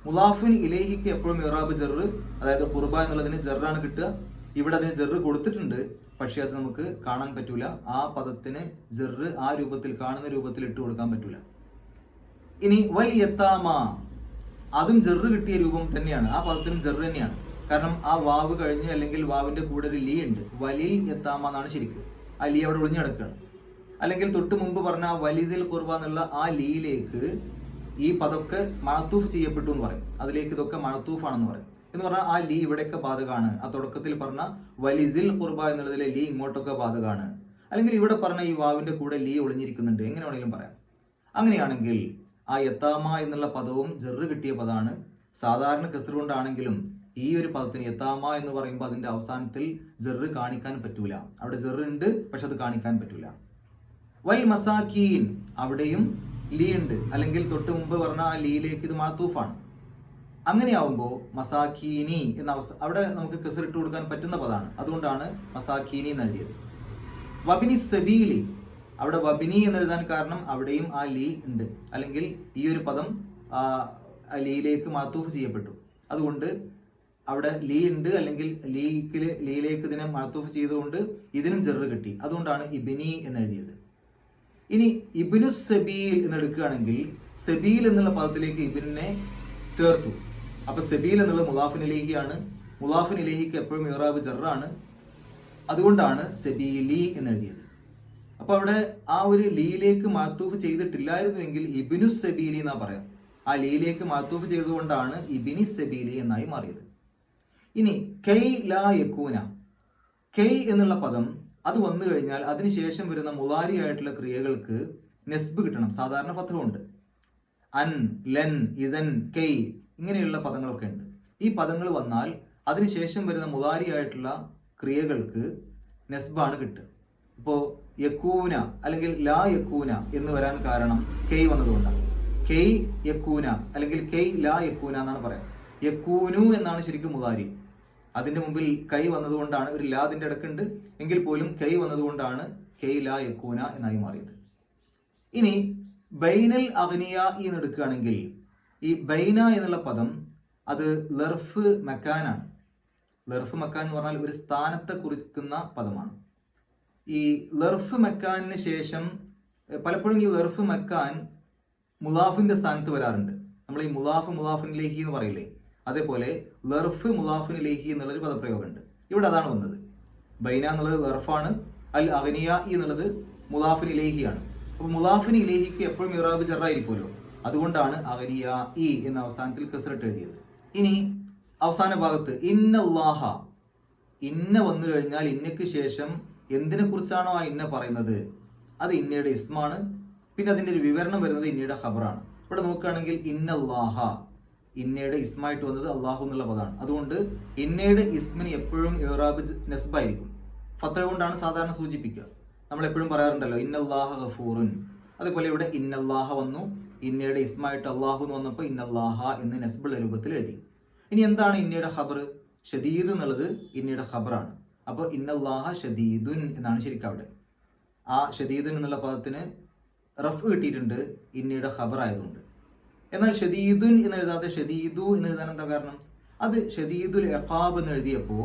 മുലാഫിൻ ഇലൈഹിക്ക് എപ്പോഴും ഇറാബ് ജറ്, അതായത് ഖുർബ എന്നുള്ളതിന് ജറാണ് കിട്ടുക. ഇവിടെ അതിന് ജറ് കൊടുത്തിട്ടുണ്ട്, പക്ഷെ അത് നമുക്ക് കാണാൻ പറ്റൂല. ആ പദത്തിന് ജറ് ആ രൂപത്തിൽ, കാണുന്ന രൂപത്തിൽ ഇട്ട് കൊടുക്കാൻ പറ്റൂല. ഇനി വൽ യത്താമ, അതും ജറ് കിട്ടിയ രൂപം തന്നെയാണ്, ആ പദത്തിനും ജറ് തന്നെയാണ്. കാരണം ആ വാവ് കഴിഞ്ഞ് അല്ലെങ്കിൽ വാവിന്റെ കൂടെ ഒരു ലീ ഉണ്ട്, വലിൽ യത്താമ എന്നാണ് ശരിക്ക്. ആ ലീ അവിടെ ഒളിഞ്ഞു കിടക്കുകയാണ്. അല്ലെങ്കിൽ തൊട്ട് മുമ്പ് പറഞ്ഞ ആ വലിസിൽ ഖുർബ എന്നുള്ള ആ ലീയിലേക്ക് ഈ പദമൊക്കെ മഅതൂഫ് ചെയ്യപ്പെട്ടു എന്ന് പറയും. അതിലേക്ക് ഇതൊക്കെ മഅതൂഫാണെന്ന് പറയും. എന്ന് പറഞ്ഞാൽ ആ ലീ ഇവിടെയൊക്കെ ബാധകമാണ്. ആ തുടക്കത്തിൽ പറഞ്ഞ വലിസിൽ ഖുർബ എന്നുള്ളതിലെ ലീ ഇങ്ങോട്ടൊക്കെ ബാധകമാണ്. അല്ലെങ്കിൽ ഇവിടെ പറഞ്ഞ ഈ വാവിന്റെ കൂടെ ലീ ഒളിഞ്ഞിരിക്കുന്നുണ്ട്, എങ്ങനെ വേണമെങ്കിലും പറയാം. അങ്ങനെയാണെങ്കിൽ ആ യത്താമ എന്നുള്ള പദവും ജറ് കിട്ടിയ പദമാണ്. സാധാരണ കസ്ർ കൊണ്ടാണെങ്കിലും ഈ ഒരു പദത്തിന് യത്താമ എന്ന് പറയുമ്പോൾ അതിന്റെ അവസാനത്തിൽ ജറ് കാണിക്കാൻ പറ്റൂല. അവിടെ ജറ് ഉണ്ട്, പക്ഷെ അത് കാണിക്കാൻ പറ്റൂല. വൽ മസാക്കീൻ, അവിടെയും ലീ ഉണ്ട്, അല്ലെങ്കിൽ തൊട്ട് മുമ്പ് പറഞ്ഞ ആ ലീയിലേക്ക് ഇത് മഅതൂഫാണ്. അങ്ങനെയാവുമ്പോൾ മസാക്കീനി എന്ന അവിടെ നമുക്ക് കസ്ർ ഇട്ട് കൊടുക്കാൻ പറ്റുന്ന പദമാണ്. അതുകൊണ്ടാണ് മസാക്കീനി എന്ന് എഴുതിയത്. വബിനി സബീലി, അവിടെ വബിനി എന്ന് എഴുതാൻ കാരണം അവിടെയും ആ ലീ ഉണ്ട്, അല്ലെങ്കിൽ ഈ ഒരു പദം ആ ലീയിലേക്ക് മഅതൂഫ് ചെയ്യപ്പെട്ടു. അതുകൊണ്ട് അവിടെ ലീ ഉണ്ട്, അല്ലെങ്കിൽ ലീയിലേക്ക് ഇതിനെ മഅതൂഫ് ചെയ്തുകൊണ്ട് ഇതിനും ജറ് കിട്ടി. അതുകൊണ്ടാണ് ഇബ്നി എന്ന് എഴുതിയത്. ഇനി ഇബ്നു സബീൽ എന്ന് എടുക്കുകയാണെങ്കിൽ സബീൽ എന്നുള്ള പദത്തിലേക്ക് ഇബ്നെ ചേർത്തു. അപ്പൊ സബീൽ എന്നുള്ളത് മുലാഫിൻ ഇലൈഹിയാണ്. മുലാഫിൻ ഇലൈഹിക്ക് എപ്പോഴും ഇറാബ് ജറാണ്. അതുകൊണ്ടാണ് സബീലി എന്ന് എഴുതിയത്. അപ്പൊ അവിടെ ആ ഒരു ലീയിലേക്ക് മഅതൂഫ് ചെയ്തിട്ടില്ലായിരുന്നുവെങ്കിൽ ഇബ്നു സബീലി എന്നാ പറയാം. ആ ലീയിലേക്ക് മഅതൂഫ് ചെയ്തുകൊണ്ടാണ് ഇബ്നി സബീലി എന്നായി മാറിയത്. ഇനി കൈ ലാ യകൂന, കൈ എന്നുള്ള പദം അത് വന്നു കഴിഞ്ഞാൽ അതിനുശേഷം വരുന്ന മുളാരി ആയിട്ടുള്ള ക്രിയകൾക്ക് നെസ്ബ് കിട്ടണം. സാധാരണ ഫത്ഹുണ്ട്. അൻ, ലൻ, ഇദൻ, കൈ ഇങ്ങനെയുള്ള പദങ്ങളൊക്കെ ഉണ്ട്. ഈ പദങ്ങൾ വന്നാൽ അതിനുശേഷം വരുന്ന മുളാരി ആയിട്ടുള്ള ക്രിയകൾക്ക് നെസ്ബാണ് കിട്ടുക. ഇപ്പോൾ യക്കൂന അല്ലെങ്കിൽ ലാ യക്കൂന എന്ന് വരാൻ കാരണം കൈ വന്നതുകൊണ്ടാണ്. കൈ യക്കൂന അല്ലെങ്കിൽ കൈ ലാ യക്കൂന എന്നാണ് പറയാം. യക്കൂനു എന്നാണ് ശരിക്കും മുളാരി. അതിന്റെ മുമ്പിൽ കൈ വന്നതുകൊണ്ടാണ്, ഒരു ലാ അതിന്റെ ഇടക്കുണ്ട് എങ്കിൽ പോലും കൈ വന്നതുകൊണ്ടാണ് കൈ ലാ യക്കൂന എന്നായി മാറിയത്. ഇനി ബൈനൽ അഗ്നിയ എന്ന് എടുക്കുകയാണെങ്കിൽ ഈ ബൈന എന്നുള്ള പദം അത് ലർഫ് മക്കാനാണ്. ലർഫ് മക്കാൻ എന്ന് പറഞ്ഞാൽ ഒരു സ്ഥാനത്തെ കുറിക്കുന്ന പദമാണ്. ഈ ലർഫ് മക്കാനിന് ശേഷം പലപ്പോഴും ഈ ലർഫ് മക്കാൻ മുലാഫിന്റെ സ്ഥാനത്ത് വരാറുണ്ട്. നമ്മൾ ഈ മുലാഫിനിലേക്ക് എന്ന് പറയില്ലേ, അതേപോലെ ലർഫ് മുലാഫിനിലേക്ക് എന്നുള്ളൊരു പദപ്രയോഗമുണ്ട്. ഇവിടെ അതാണ് വന്നത്. ബൈന എന്നുള്ളത് ലർഫാണ്, അൽ അഗ്നിയ എന്നുള്ളത് മുലാഫിനിലേഹിയാണ്. അപ്പൊ മുലാഫിനിലേഹിക്ക് എപ്പോഴും ഇറാബ് ജറായിരിക്കുമല്ലോ, അതുകൊണ്ടാണ് അഗ്നിയ എന്ന അവസാനത്തിൽ കസ്റട്ട് എഴുതിയത്. ഇനി അവസാന ഭാഗത്ത് ഇന്നല്ലാഹ, ഇന്ന വന്നു കഴിഞ്ഞാൽ ഇന്നയ്ക്ക് ശേഷം എന്തിനെ കുറിച്ചാണോ ആ ഇന്ന പറയുന്നത് അത് ഇന്നയുടെ ഇസ്മാണ്. പിന്നെ അതിൻ്റെ ഒരു വിവരണം വരുന്നത് ഇന്നയുടെ ഖബറാണ്. ഇവിടെ നോക്കുകയാണെങ്കിൽ ഇന്നല്ലാഹ, ഇന്നയുടെ ഇസ്മായിട്ട് വന്നത് അള്ളാഹു എന്നുള്ള പദമാണ്. അതുകൊണ്ട് ഇന്നയുടെ ഇസ്മിന് എപ്പോഴും ഇറാബ് നസ്ബായിരിക്കും. ഫത്തഹ കൊണ്ടാണ് സാധാരണ സൂചിപ്പിക്കുക. നമ്മൾ എപ്പോഴും പറയാറുണ്ടല്ലോ ഇന്നല്ലാഹ ഗഫൂറുൻ. അതുപോലെ ഇവിടെ ഇന്നല്ലാഹ വന്നു, ഇന്നയുടെ ഇസ്മായിട്ട് അള്ളാഹു എന്ന് വന്നപ്പോൾ ഇന്നല്ലാഹ എന്ന് നസ്ബുള്ള രൂപത്തിൽ എഴുതി. ഇനി എന്താണ് ഇന്നയുടെ ഖബർ? ഷദീദ് എന്നുള്ളത് ഇന്നയുടെ ഖബറാണ്. അപ്പോൾ ഇന്നല്ലാഹ ഷദീദുൻ എന്നാണ് ശരിക്കും അവിടെ. ആ ഷദീദുൻ എന്നുള്ള പദത്തിന് റഫ് കിട്ടിയിട്ടുണ്ട് ഇന്നയുടെ ഖബർ ആയതുകൊണ്ട്. എന്നാൽ ഷദീദുൻ എന്ന് എഴുതാതെ ഷദീദു എന്ന് എഴുതാൻ എന്താ കാരണം? അത് ഷദീദുൽ ഇഖാബ് എന്ന് എഴുതിയപ്പോൾ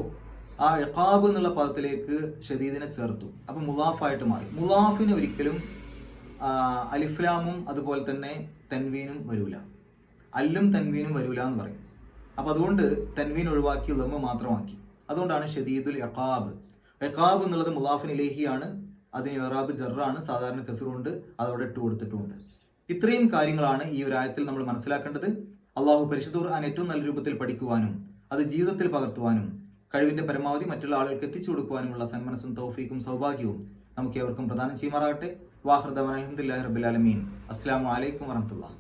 ആ ഇഖാബ് എന്നുള്ള പദത്തിലേക്ക് ഷദീദിനെ ചേർത്തു. അപ്പോൾ മുലാഫായിട്ട് മാറി. മുലാഫിന് ഒരിക്കലും അലിഫ്ലാമും അതുപോലെ തന്നെ തൻവീനും വരൂല, അല്ലും തൻവീനും വരൂല എന്ന് പറയും. അപ്പോൾ അതുകൊണ്ട് തൻവീൻ ഒഴിവാക്കി ലമ്മ് മാത്രമാക്കി. അതുകൊണ്ടാണ് ഷദീദുൽ ഇഖാബ്. ഇഖാബ് എന്നുള്ളത് മുലാഫിൻ ഇലൈഹിയാണ്, അതിന് ഇറാബ് ജറാണ്, സാധാരണ കസറുണ്ട്, അതവിടെ ഇട്ട് കൊടുത്തിട്ടുമുണ്ട്. ഇത്രയും കാര്യങ്ങളാണ് ഈ ഒരു ആയത്തിൽ നമ്മൾ മനസ്സിലാക്കേണ്ടത്. അള്ളാഹു പരിശുദ്ധ ഖുർആൻ ഏറ്റവും നല്ല രൂപത്തിൽ പഠിക്കുവാനും അത് ജീവിതത്തിൽ പകർത്തുവാനും കഴിവിന്റെ പരമാവധി മറ്റുള്ള ആളുകൾക്ക് എത്തിച്ചു കൊടുക്കുവാനുമുള്ള സന്മനസ്സും തൗഫീക്കും സൗഭാഗ്യവും നമുക്ക് ഏവർക്കും പ്രദാനം ചെയ്യുമാറാകട്ടെ. വാഹൃദാന അൽഹംദുലില്ലാഹി റബ്ബിൽ ആലമീൻ. അസ്സലാമു അലൈക്കും വറഹ്മത്തുള്ളാഹി.